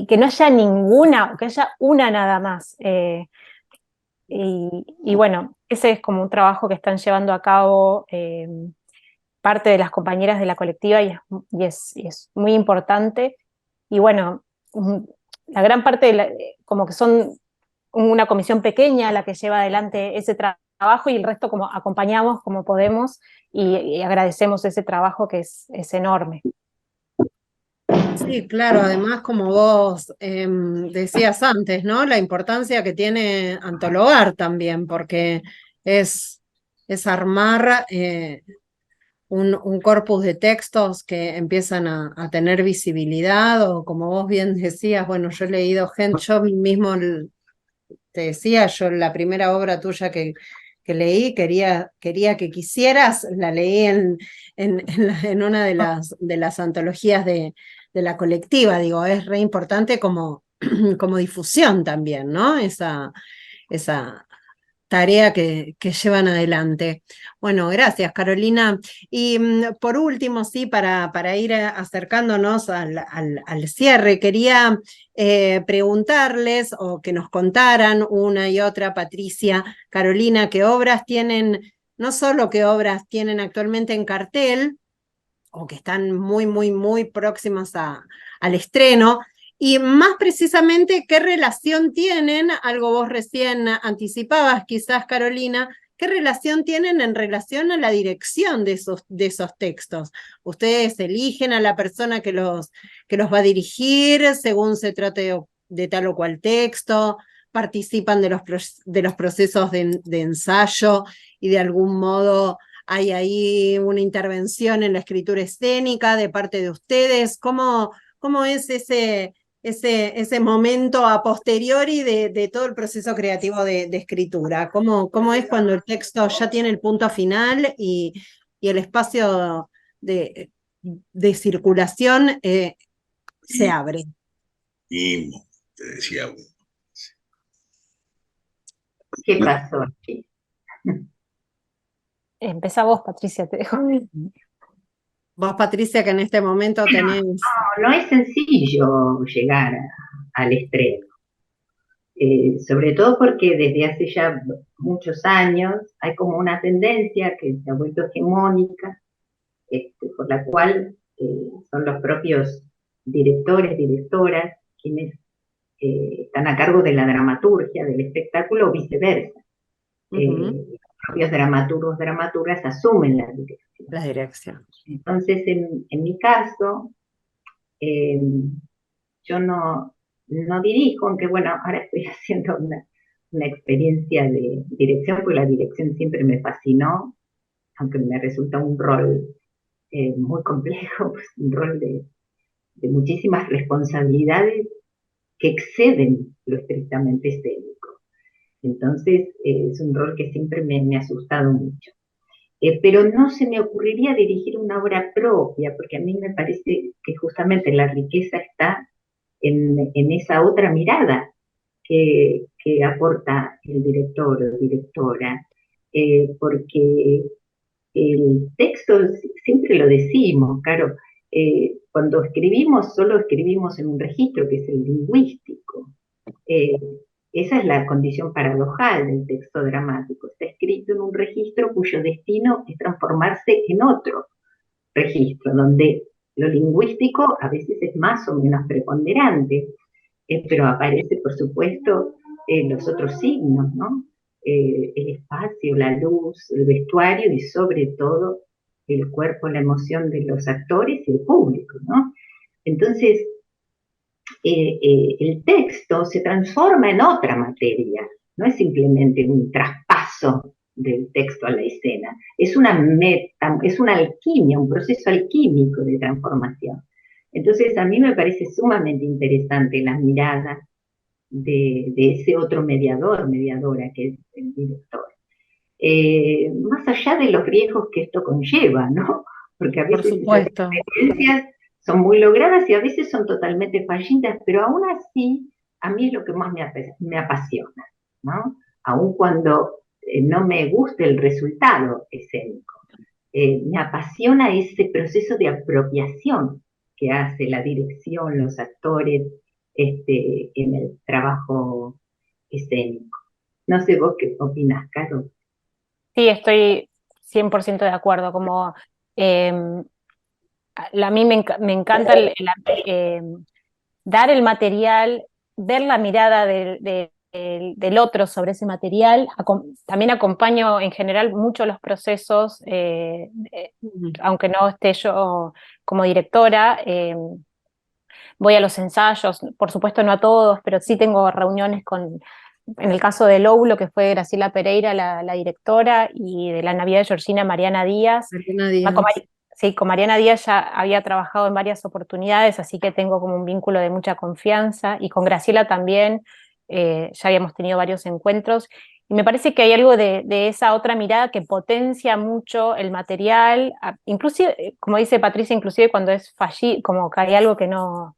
que no haya ninguna, o que haya una nada más. Y bueno, ese es como un trabajo que están llevando a cabo parte de las compañeras de la colectiva y es muy importante. Y bueno, la gran parte como que son una comisión pequeña la que lleva adelante ese trabajo y el resto como acompañamos como podemos y agradecemos ese trabajo que es enorme. Sí, claro, además como vos decías antes, ¿no? La importancia que tiene Antologar también, porque es, es armar un corpus de textos que empiezan a tener visibilidad, o como vos bien decías, bueno, yo he leído gente, yo mismo te decía, yo la primera obra tuya que leí, quería que quisieras, la leí en una de las antologías de la colectiva, digo, es re importante como, como difusión también, ¿no? Esa tarea que llevan adelante. Bueno, gracias, Carolina. Y por último, sí, para ir acercándonos al cierre, quería preguntarles o que nos contaran una y otra, Patricia, Carolina, qué obras tienen, no solo qué obras tienen actualmente en cartel, o que están muy, muy, muy próximas al estreno, y más precisamente qué relación tienen, algo vos recién anticipabas quizás, Carolina, qué relación tienen en relación a la dirección de esos textos. Ustedes eligen a la persona que los va a dirigir según se trate de tal o cual texto, participan de los procesos de ensayo y de algún modo hay ahí una intervención en la escritura escénica de parte de ustedes. ¿Cómo es ese momento a posteriori de todo el proceso creativo de escritura? ¿Cómo es cuando el texto ya tiene el punto final y el espacio de circulación se Y, abre? te decía, ¿Qué pasó aquí? Empezá vos, Patricia, te dejo. Vos, Patricia, que en este momento tenés... No, no es sencillo llegar al estreno. Sobre todo porque desde hace ya muchos años hay como una tendencia que se ha vuelto hegemónica, por la cual son los propios directores, directoras, quienes están a cargo de la dramaturgia del espectáculo o viceversa. Los propios dramaturgos, dramaturgas asumen la dirección. La dirección. Entonces, en mi caso, yo no dirijo, aunque bueno, ahora estoy haciendo una experiencia de dirección, porque la dirección siempre me fascinó, aunque me resulta un rol muy complejo, pues, un rol de muchísimas responsabilidades que exceden lo estrictamente escénico. Entonces, es un rol que siempre me ha asustado mucho. Pero no se me ocurriría dirigir una obra propia, porque a mí me parece que justamente la riqueza está en esa otra mirada que aporta el director o directora, porque el texto, siempre lo decimos, claro, cuando escribimos, solo escribimos en un registro que es el lingüístico. Eh, Esa es la condición paradojal del texto dramático. Está escrito en un registro cuyo destino es transformarse en otro, registro, donde lo lingüístico a veces es más o menos preponderante, pero aparece, por supuesto, los otros signos, ¿no? El espacio, la luz, el vestuario y sobre todo el cuerpo, la emoción de los actores y el público, ¿no? Entonces, el texto se transforma en otra materia, no es simplemente un traspaso del texto a la escena, es una alquimia, un proceso alquímico de transformación. Entonces, a mí me parece sumamente interesante la mirada de ese otro mediador, mediadora, que es el director. Más allá de los riesgos que esto conlleva, ¿no? Porque a Por veces esas supuesto. experiencias son muy logradas y a veces son totalmente fallidas, pero aún así a mí es lo que más me apasiona, ¿no? Aun cuando no me guste el resultado escénico. Me apasiona ese proceso de apropiación que hace la dirección, los actores, en el trabajo escénico. No sé vos qué opinás, Caro. Sí, estoy 100% de acuerdo, como eh, a mí me encanta dar el material, ver la mirada del otro sobre ese material. También acompaño en general mucho los procesos, aunque no esté yo como directora. Voy a los ensayos, por supuesto no a todos, pero sí tengo reuniones en el caso de Loulo, que fue Graciela Pereira, la directora, y de La Navidad de Georgina, Mariana Díaz. Mariana Díaz. Sí, con Mariana Díaz ya había trabajado en varias oportunidades, así que tengo como un vínculo de mucha confianza, y con Graciela también, ya habíamos tenido varios encuentros, y me parece que hay algo de esa otra mirada que potencia mucho el material, inclusive, como dice Patricia, inclusive cuando es fallido, como que hay algo que no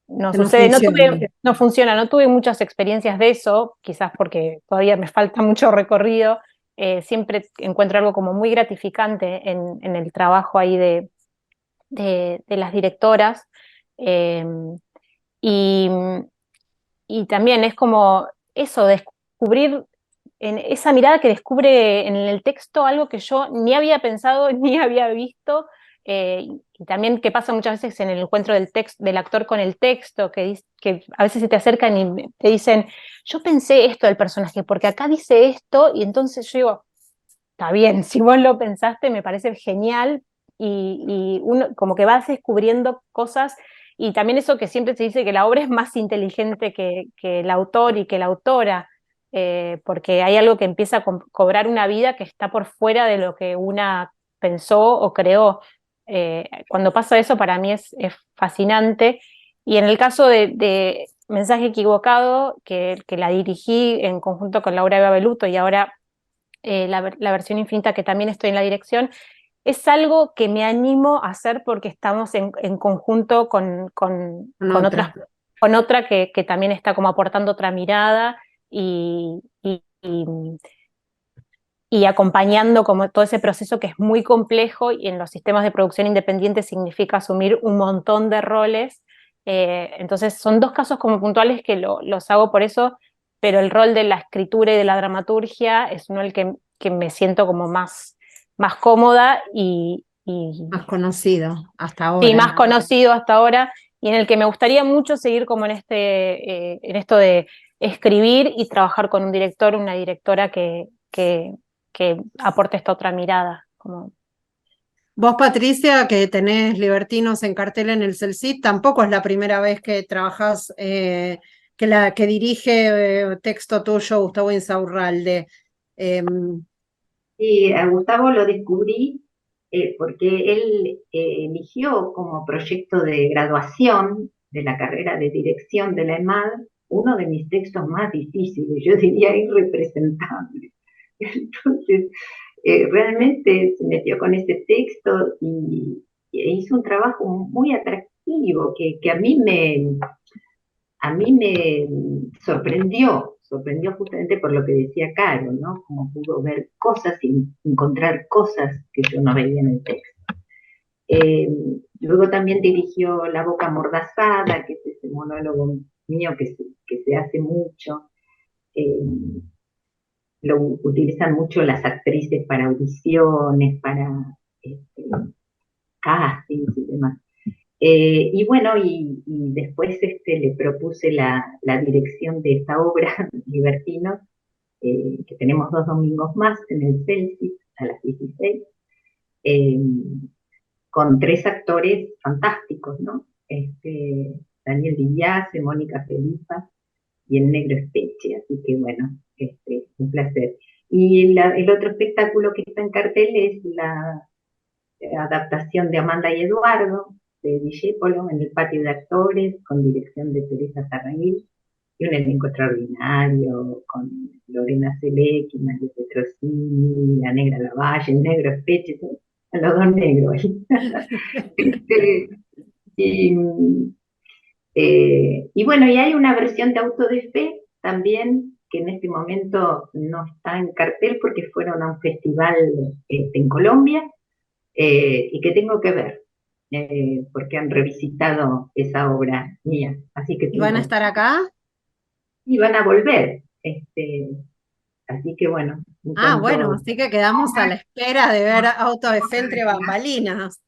Que no sucede, funciona. no funciona, no tuve muchas experiencias de eso, quizás porque todavía me falta mucho recorrido. Siempre encuentro algo como muy gratificante en el trabajo ahí de las directoras. eh, y, y también es como eso, descubrir, en esa mirada que descubre en el texto algo que yo ni había pensado ni había visto, y también que pasa muchas veces en el encuentro del actor con el texto, que a veces se te acercan y te dicen, yo pensé esto del personaje, porque acá dice esto, y entonces yo digo, está bien, si vos lo pensaste me parece genial, y uno como que vas descubriendo cosas, y también eso que siempre se dice que la obra es más inteligente que el autor y que la autora, porque hay algo que empieza a cobrar una vida que está por fuera de lo que una pensó o creó. Cuando pasa eso para mí es fascinante, y en el caso de Mensaje Equivocado, que la dirigí en conjunto con Laura Eva Beluto, y ahora la versión infinita, que también estoy en la dirección, es algo que me animo a hacer porque estamos en conjunto Con otra. con otra que también está como aportando otra mirada, y, y, y, y acompañando como todo ese proceso que es muy complejo, y en los sistemas de producción independiente significa asumir un montón de roles. Entonces son dos casos como puntuales que los hago por eso, pero el rol de la escritura y de la dramaturgia es uno el que me siento como más cómoda, Más conocido hasta sí, ahora. más conocido hasta ahora, y en el que me gustaría mucho seguir como en esto de escribir y trabajar con un director, una directora que aporte esta otra mirada. Como... Vos, Patricia, que tenés Libertinos en cartel en el CELCID, tampoco es la primera vez que trabajás, que dirige texto tuyo Gustavo Insaurralde. Y a Gustavo lo descubrí porque él eligió como proyecto de graduación de la carrera de dirección de la EMAD uno de mis textos más difíciles, yo diría irrepresentable. Entonces, realmente se metió con ese texto e hizo un trabajo muy atractivo que a mí me sorprendió justamente por lo que decía Caro, ¿no? Como pudo ver cosas y encontrar cosas que yo no veía en el texto. Eh, Luego también dirigió La boca amordazada, que es ese monólogo mío que se hace mucho. Eh, lo utilizan mucho las actrices para audiciones, para castings y demás. Y bueno, y después le propuse la dirección de esta obra, Libertinos, que tenemos 2 domingos más en el Celsius a las 16, eh, con 3 actores fantásticos, ¿no? Daniel Di Biase, Mónica Felipa y el Negro Espeche, así que bueno, un placer. Y el otro espectáculo que está en cartel es la adaptación de Amanda y Eduardo, de Discépolo, en el patio de actores, con dirección de Teresa Sarraín, y un elenco extraordinario, con Lorena Selecki, María Petrosini, la Negra Lavalle, el Negro Espeche, a los 2 negros ahí. y, y bueno, y hay una versión de Auto de Fe también, que en este momento no está en cartel porque fueron a un festival en Colombia, y que tengo que ver, porque han revisitado esa obra mía. Así que ¿Y van a estar acá? y van a volver. Así que bueno, en Bueno, cuanto... así que quedamos a la espera de ver Auto de Fe entre bambalinas.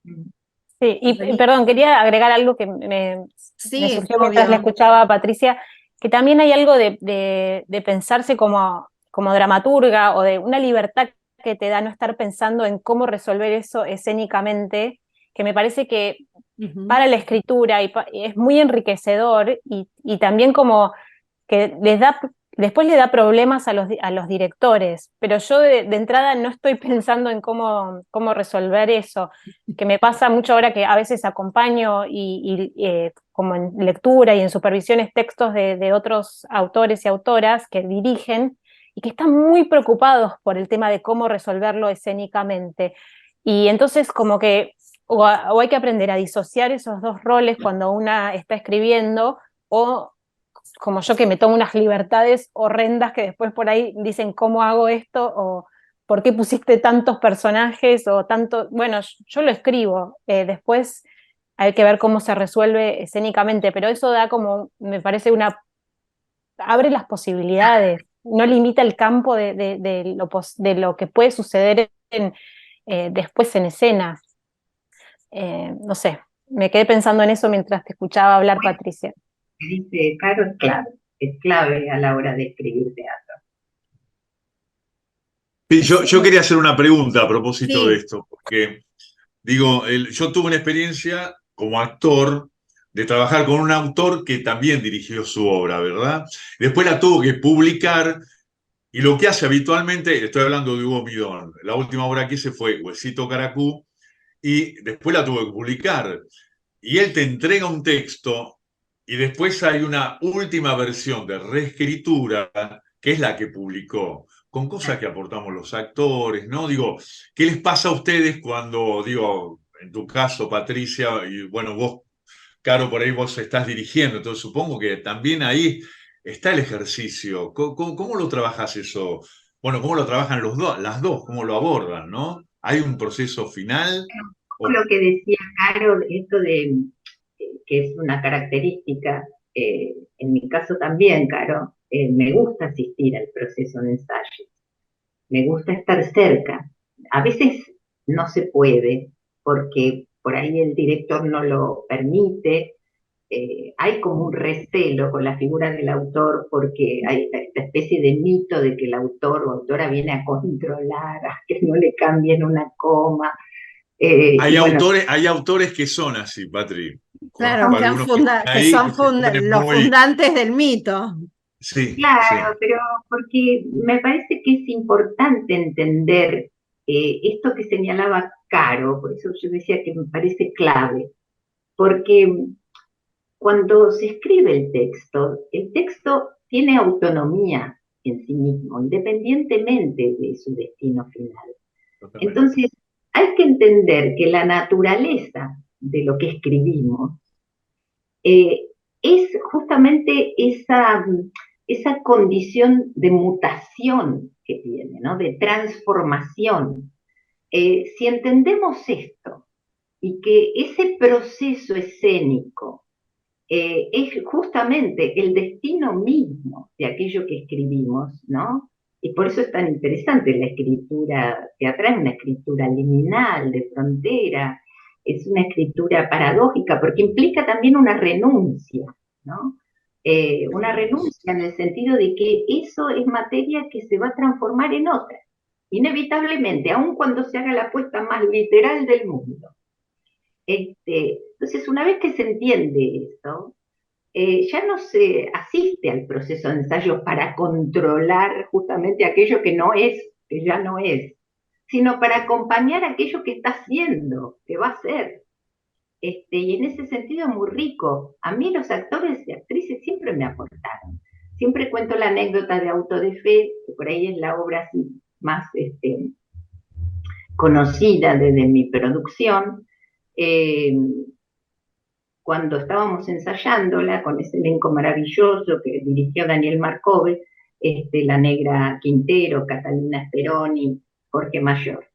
Sí, y Buenísimo. perdón, quería agregar algo que me Sí, surgió mientras la obvio. escuchaba a Patricia, que también hay algo de pensarse como dramaturga o de una libertad que te da no estar pensando en cómo resolver eso escénicamente, que me parece que Ujú. para la escritura y es muy enriquecedor y también como que después le da problemas a los directores, pero yo de entrada no estoy pensando en cómo resolver eso, que me pasa mucho ahora que a veces acompaño como en lectura y en supervisiones textos de otros autores y autoras que dirigen y que están muy preocupados por el tema de cómo resolverlo escénicamente. Y entonces como que o hay que aprender a disociar esos dos roles cuando una está escribiendo, o como yo que me tomo unas libertades horrendas que después por ahí dicen cómo hago esto o por qué pusiste tantos personajes o tanto, bueno, yo lo escribo, después hay que ver cómo se resuelve escénicamente, pero eso da como, me parece abre las posibilidades, no limita el campo de lo que puede suceder después en escena. No sé, me quedé pensando en eso mientras te escuchaba hablar, Patricia. Dice Caro, es clave a la hora de escribir teatro. Sí, yo quería hacer una pregunta a propósito de Sí, esto, porque digo, yo tuve una experiencia como actor de trabajar con un autor que también dirigió su obra, ¿verdad? Después la tuvo que publicar y lo que hace habitualmente, estoy hablando de Hugo Midón, la última obra que hice fue Huesito Caracú y después la tuvo que publicar. Y él te entrega un texto y después hay una última versión de reescritura, que es la que publicó, con cosas que aportamos los actores, ¿no? Digo, ¿qué les pasa a ustedes cuando, digo, en tu caso, Patricia, y bueno, vos, Caro, por ahí vos estás dirigiendo, entonces supongo que también ahí está el ejercicio. ¿Cómo lo trabajas eso? Bueno, ¿cómo lo trabajan las dos? ¿Cómo lo abordan, no? ¿Hay un proceso final? Lo que decía Caro, esto de que es una característica, en mi caso también, Caro, me gusta asistir al proceso de ensayo, me gusta estar cerca. A veces no se puede, porque por ahí el director no lo permite. Hay como un recelo con la figura del autor, porque hay esta especie de mito de que el autor o autora viene a controlar, a que no le cambien una coma. Y bueno, Hay autores que son así, Patri. claro, Conozco algunos que están que ahí son que se ponen los muy... fundantes del mito. Sí, claro, sí. pero porque me parece que es importante entender esto que señalaba Caro, por eso yo decía que me parece clave, porque cuando se escribe el texto tiene autonomía en sí mismo, independientemente de su destino final. Totalmente. Entonces, hay que entender que la naturaleza de lo que escribimos eh, es justamente esa condición de mutación que tiene, ¿no? De transformación. Si entendemos esto y que ese proceso escénico es justamente el destino mismo de aquello que escribimos, ¿no? Y por eso es tan interesante la escritura teatral, una escritura liminal, de frontera, es una escritura paradójica, porque implica también una renuncia, ¿no? Una renuncia en el sentido de que eso es materia que se va a transformar en otra, inevitablemente, aun cuando se haga la apuesta más literal del mundo. Entonces, una vez que se entiende eso, ya no se asiste al proceso de ensayo para controlar justamente aquello que no es, que ya no es, sino para acompañar aquello que está haciendo, que va a ser. Y en ese sentido es muy rico. A mí los actores y actrices siempre me aportaron. Siempre cuento la anécdota de Auto de Fe, que por ahí es la obra más conocida desde mi producción. Cuando estábamos ensayándola con ese elenco maravilloso que dirigió Daniel Marcove, la Negra Quintero, Catalina Speroni, Jorge Mayor.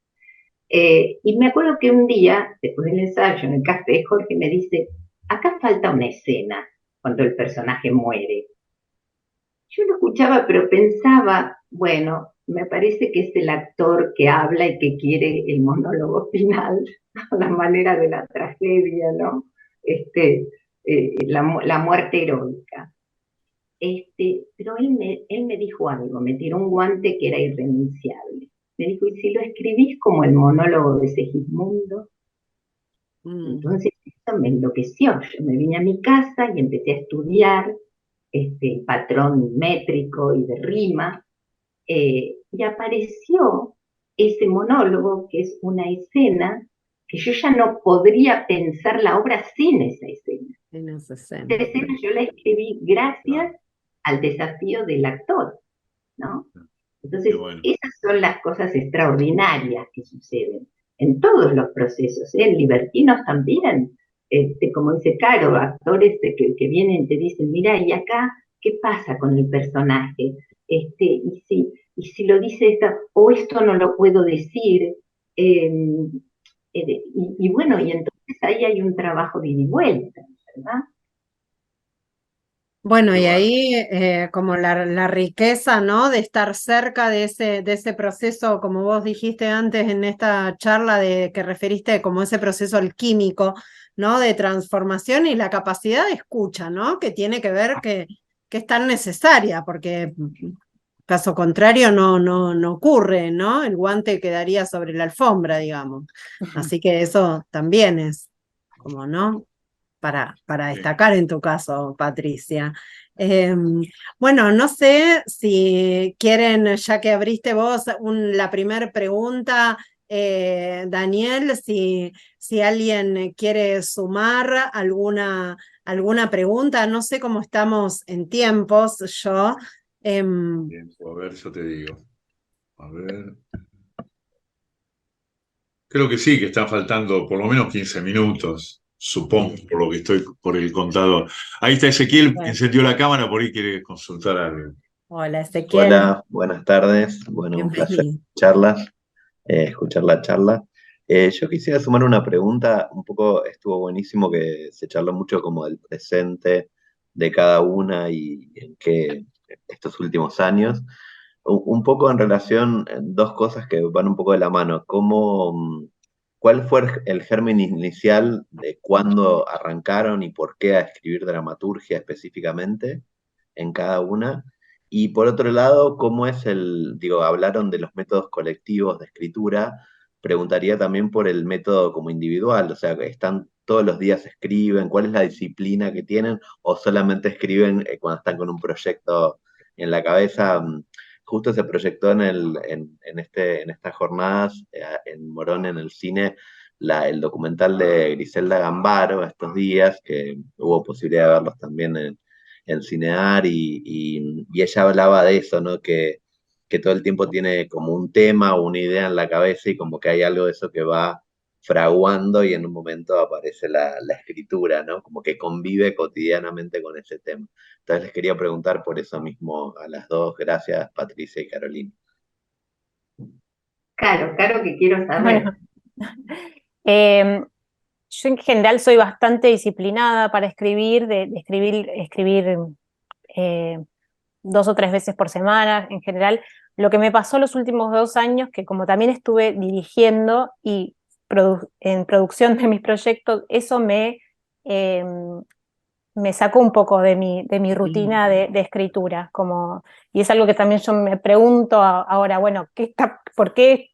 Y me acuerdo que un día, después del ensayo, en el café, Jorge me dice, acá falta una escena cuando el personaje muere. Yo lo escuchaba, pero pensaba, bueno, me parece que es el actor que habla y que quiere el monólogo final, a la manera de la tragedia, ¿no? La muerte heroica. Pero él me dijo algo, me tiró un guante que era irrenunciable. Me dijo, ¿y si lo escribís como el monólogo de Segismundo? Entonces eso me enloqueció. Yo me vine a mi casa y empecé a estudiar el patrón métrico y de rima, y apareció ese monólogo, que es una escena que yo ya no podría pensar la obra sin esa escena. Esa escena yo la escribí gracias al desafío del actor, ¿no? Entonces, esas son las cosas extraordinarias que suceden en todos los procesos, en Libertinos también, como dice Caro, actores que vienen y te dicen, mira, ¿y acá qué pasa con el personaje? Y si lo dice esta, o esto no lo puedo decir, y bueno, y entonces ahí hay un trabajo de ida y vuelta, ¿verdad? Bueno, y ahí como la riqueza, ¿no? De estar cerca de ese proceso, como vos dijiste antes en esta charla que referiste como ese proceso alquímico, ¿no? De transformación y la capacidad de escucha, ¿no? Que tiene que ver que es tan necesaria, porque caso contrario no ocurre, ¿no? El guante quedaría sobre la alfombra, digamos. Así que eso también es como, ¿no? Para destacar en tu caso, Patricia. Bueno, no sé si quieren, ya que abriste vos la primera pregunta, Daniel, si alguien quiere sumar alguna pregunta, no sé cómo estamos en tiempos, yo. A ver, yo te digo. A ver. Creo que sí, que están faltando por lo menos 15 minutos, supongo, por lo que estoy por el contador. Ahí está Ezequiel, encendió la cámara, por ahí quiere consultar algo. Hola, Ezequiel. Hola, buenas tardes. Bueno, un placer escuchar la charla. Yo quisiera sumar una pregunta, un poco estuvo buenísimo que se charló mucho como del presente de cada una y en qué estos últimos años. Un poco en relación, dos cosas que van un poco de la mano. ¿Cuál fue el germen inicial de cuándo arrancaron y por qué a escribir dramaturgia específicamente en cada una? Y por otro lado, ¿cómo es hablaron de los métodos colectivos de escritura? Preguntaría también por el método como individual, o sea, ¿están todos los días escriben? ¿Cuál es la disciplina que tienen? ¿O solamente escriben cuando están con un proyecto en la cabeza? Justo se proyectó en estas jornadas en Morón, en el cine, el documental de Griselda Gambaro estos días, que hubo posibilidad de verlos también en Cinear, y ella hablaba de eso, ¿no? Que todo el tiempo tiene como un tema o una idea en la cabeza y como que hay algo de eso que va fraguando y en un momento aparece la escritura, ¿no? Como que convive cotidianamente con ese tema. Entonces les quería preguntar por eso mismo a las dos. Gracias, Patricia y Carolina. Claro que quiero saber. Bueno, yo en general soy bastante disciplinada para escribir, de escribir 2 o 3 veces por semana. En general Lo que me pasó los últimos 2 años, que como también estuve dirigiendo y en producción de mis proyectos, eso me sacó un poco de mi rutina de escritura, y es algo que también yo me pregunto ahora, bueno, ¿por qué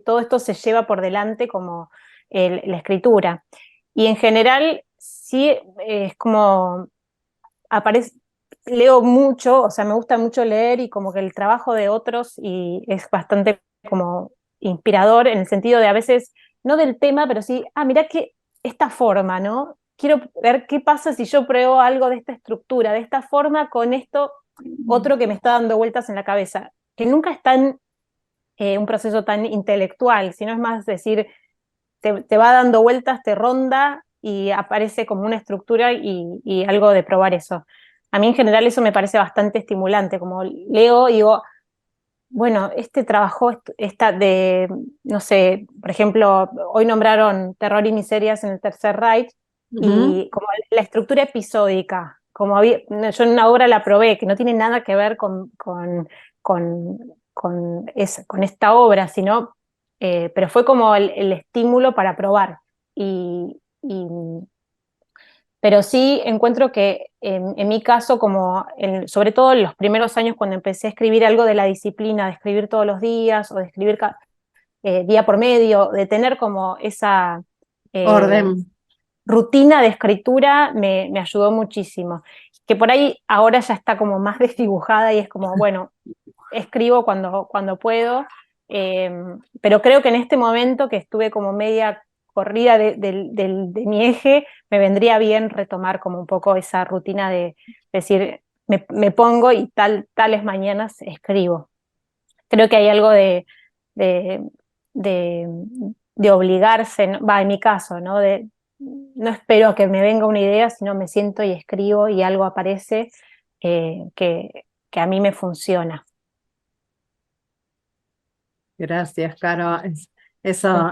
todo esto se lleva por delante como la escritura? Y en general, sí, es como, aparece, leo mucho, o sea, me gusta mucho leer y como que el trabajo de otros y es bastante como inspirador en el sentido de a veces, no del tema, pero sí, mira que esta forma, ¿no? Quiero ver qué pasa si yo pruebo algo de esta estructura, de esta forma, con esto otro que me está dando vueltas en la cabeza, que nunca es un proceso tan intelectual, sino es más decir, te va dando vueltas, te ronda y aparece como una estructura y algo de probar eso. A mí en general eso me parece bastante estimulante, como leo y digo, bueno, este trabajo está no sé, por ejemplo, hoy nombraron Terror y Miserias en el Tercer Reich, y como la estructura episódica, yo en una obra la probé, que no tiene nada que ver con esta obra, sino, pero fue como el estímulo para probar. Y pero sí encuentro que en mi caso, sobre todo en los primeros años cuando empecé a escribir algo de la disciplina, de escribir todos los días o de escribir día por medio, de tener como esa Orden. rutina de escritura me ayudó muchísimo. Que por ahí ahora ya está como más desdibujada y es como, bueno, escribo cuando puedo, pero creo que en este momento que estuve como media corrida de mi eje, me vendría bien retomar como un poco esa rutina de decir, me pongo y tales mañanas escribo. Creo que hay algo de, de, de obligarse, va, en mi caso, ¿no? No espero a que me venga una idea, sino me siento y escribo y algo aparece que a mí me funciona. Gracias, Caro. Eso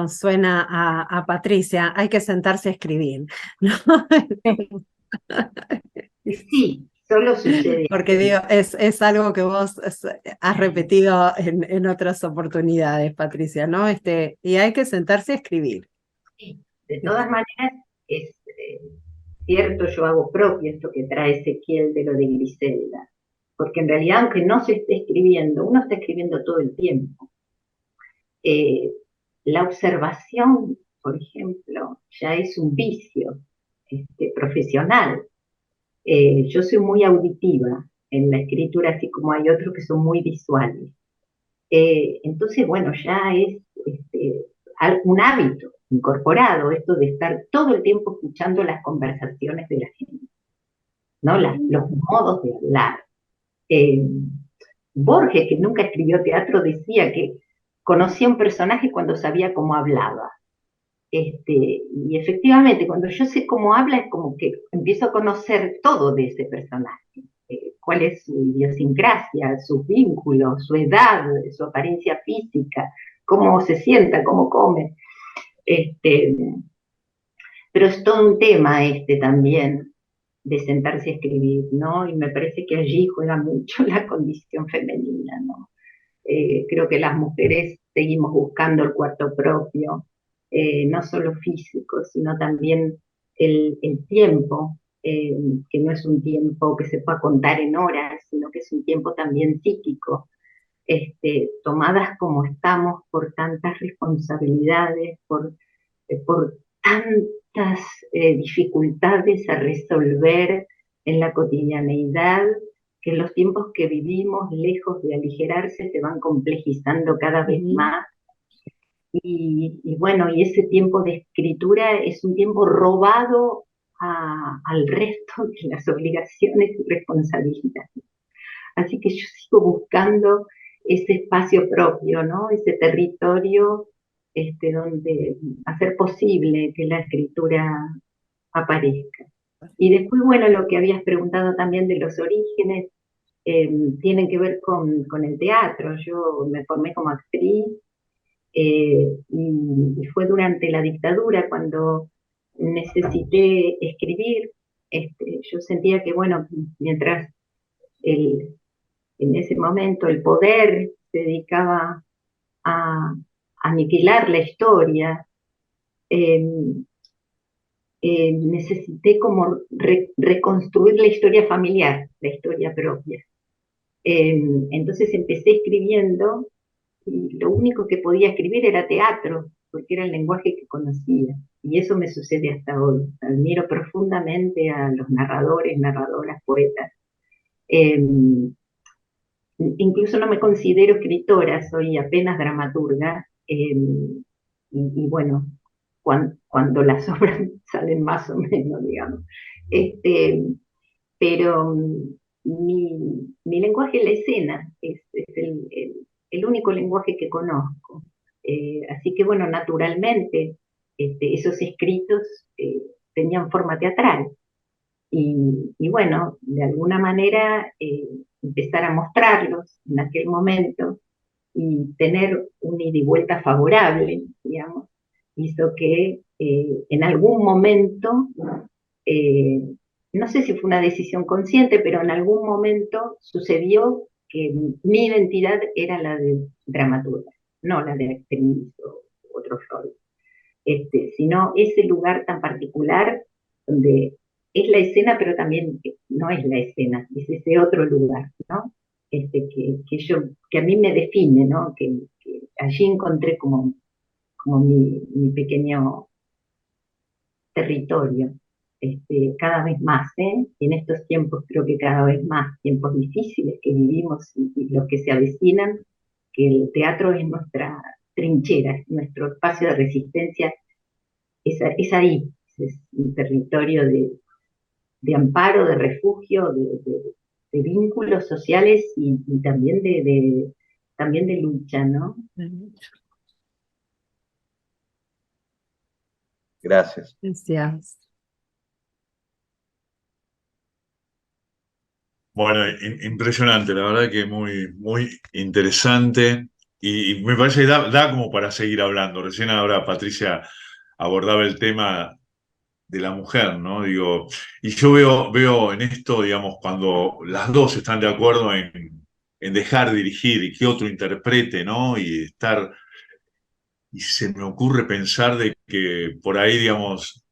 suena a Patricia. Hay que sentarse a escribir, ¿no? Sí, solo sucede Porque así. digo, es algo que vos has repetido en otras oportunidades, Patricia, ¿no? Y hay que sentarse a escribir. Sí, de todas maneras, es cierto, yo hago propio esto que trae Ezequiel de lo de Griselda, porque en realidad, aunque no se esté escribiendo, uno está escribiendo todo el tiempo. La observación, por ejemplo, ya es un vicio profesional. Yo soy muy auditiva en la escritura, así como hay otros que son muy visuales. Entonces, bueno, ya es un hábito incorporado esto de estar todo el tiempo escuchando las conversaciones de la gente, ¿no? Los modos de hablar. Eh, Borges, que nunca escribió teatro, decía que conocía un personaje cuando sabía cómo hablaba. Y efectivamente, cuando yo sé cómo habla, es como que empiezo a conocer todo de ese personaje. Cuál es su idiosincrasia, sus vínculos, su edad, su apariencia física, cómo se sienta, cómo come. Pero es todo un tema también de sentarse a escribir, ¿no? Y me parece que allí juega mucho la condición femenina, ¿no? Creo que las mujeres seguimos buscando el cuarto propio, no solo físico, sino también el tiempo, que no es un tiempo que se pueda contar en horas, sino que es un tiempo también psíquico, tomadas como estamos por tantas responsabilidades, por tantas dificultades a resolver en la cotidianeidad, que los tiempos que vivimos, lejos de aligerarse, se van complejizando cada vez más. Y bueno, y ese tiempo de escritura es un tiempo robado al resto de las obligaciones y responsabilidades. Así que yo sigo buscando ese espacio propio, ¿no? Ese territorio donde hacer posible que la escritura aparezca. Y después, bueno, lo que habías preguntado también de los orígenes, tienen que ver con el teatro. Yo me formé como actriz y fue durante la dictadura cuando necesité escribir. Yo sentía que, bueno, mientras en ese momento el poder se dedicaba a aniquilar la historia. Necesité como reconstruir la historia familiar, la historia propia. Entonces empecé escribiendo y lo único que podía escribir era teatro, porque era el lenguaje que conocía. Y eso me sucede hasta hoy. Admiro profundamente a los narradores, narradoras, poetas. Incluso no me considero escritora, soy apenas dramaturga. Y bueno, cuando las obras salen más o menos, digamos. Pero mi lenguaje es la escena, es el único lenguaje que conozco. Así que bueno, naturalmente, esos escritos tenían forma teatral. Y bueno, de alguna manera empezar a mostrarlos en aquel momento y tener un ida y vuelta favorable, digamos, hizo que en algún momento, eh, no sé si fue una decisión consciente, pero en algún momento sucedió que mi identidad era la de dramaturga, no la de actriz o otro rol, sino ese lugar tan particular donde es la escena, pero también no es la escena, es ese otro lugar, ¿no? Que a mí me define, ¿no? Que allí encontré como mi pequeño territorio, cada vez más, ¿eh? Y en estos tiempos creo que cada vez más, tiempos difíciles que vivimos y los que se avecinan, que el teatro es nuestra trinchera, es nuestro espacio de resistencia, es ahí, es un territorio de amparo, de refugio, de vínculos sociales y también también de lucha, ¿no? Gracias. Gracias. Bueno, impresionante, la verdad que muy, muy interesante y me parece que da como para seguir hablando. Recién ahora Patricia abordaba el tema de la mujer, ¿no? Digo, y yo veo en esto, digamos, cuando las dos están de acuerdo en dejar dirigir y que otro interprete, ¿no? Y se me ocurre pensar de que por ahí, digamos,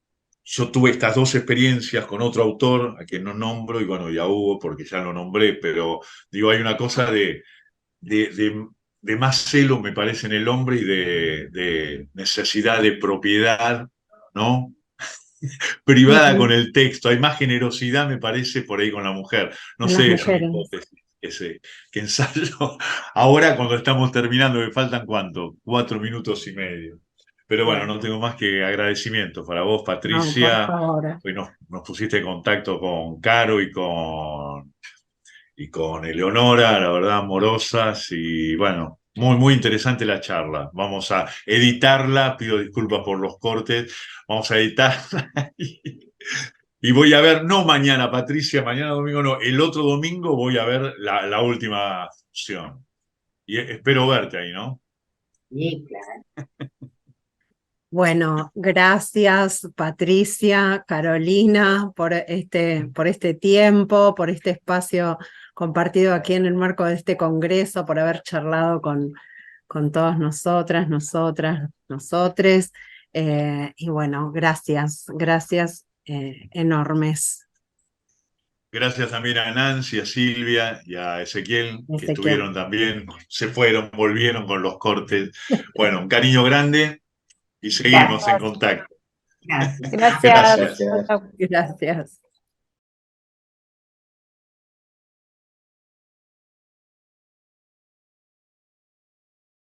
yo tuve estas dos experiencias con otro autor, a quien no nombro, y bueno, ya hubo porque ya lo nombré, pero digo, hay una cosa de, de- de más celo, me parece, en el hombre y de necesidad de propiedad, ¿no? Privada con el texto. Hay más generosidad, me parece, por ahí con la mujer. No En las sé, es una mujeres. hipótesis que ensayo. Ahora, cuando estamos terminando, me faltan ¿cuánto? 4 minutos y medio. Pero bueno, Bueno, no tengo más que agradecimientos para vos, no, por Patricia. favor. Hoy nos pusiste en contacto con Caro y con Eleonora, la verdad, amorosas. Y bueno, muy, muy interesante la charla. Vamos a editarla, pido disculpas por los cortes. Vamos a editarla y voy a ver, no mañana, Patricia, mañana domingo no, el otro domingo voy a ver la última función. Y espero verte ahí, ¿no? Sí, claro. Bueno, gracias Patricia, Carolina, por este tiempo, por este espacio compartido aquí en el marco de este congreso, por haber charlado con todas nosotras, nosotres. Y bueno, gracias enormes. Gracias también a Nancy, a Silvia y a Ezequiel, que Ezequiel. estuvieron también, se fueron, volvieron con los cortes. Bueno, un cariño grande y seguimos en Gracias, contacto. gracias. Gracias. Gracias. Gracias. Gracias.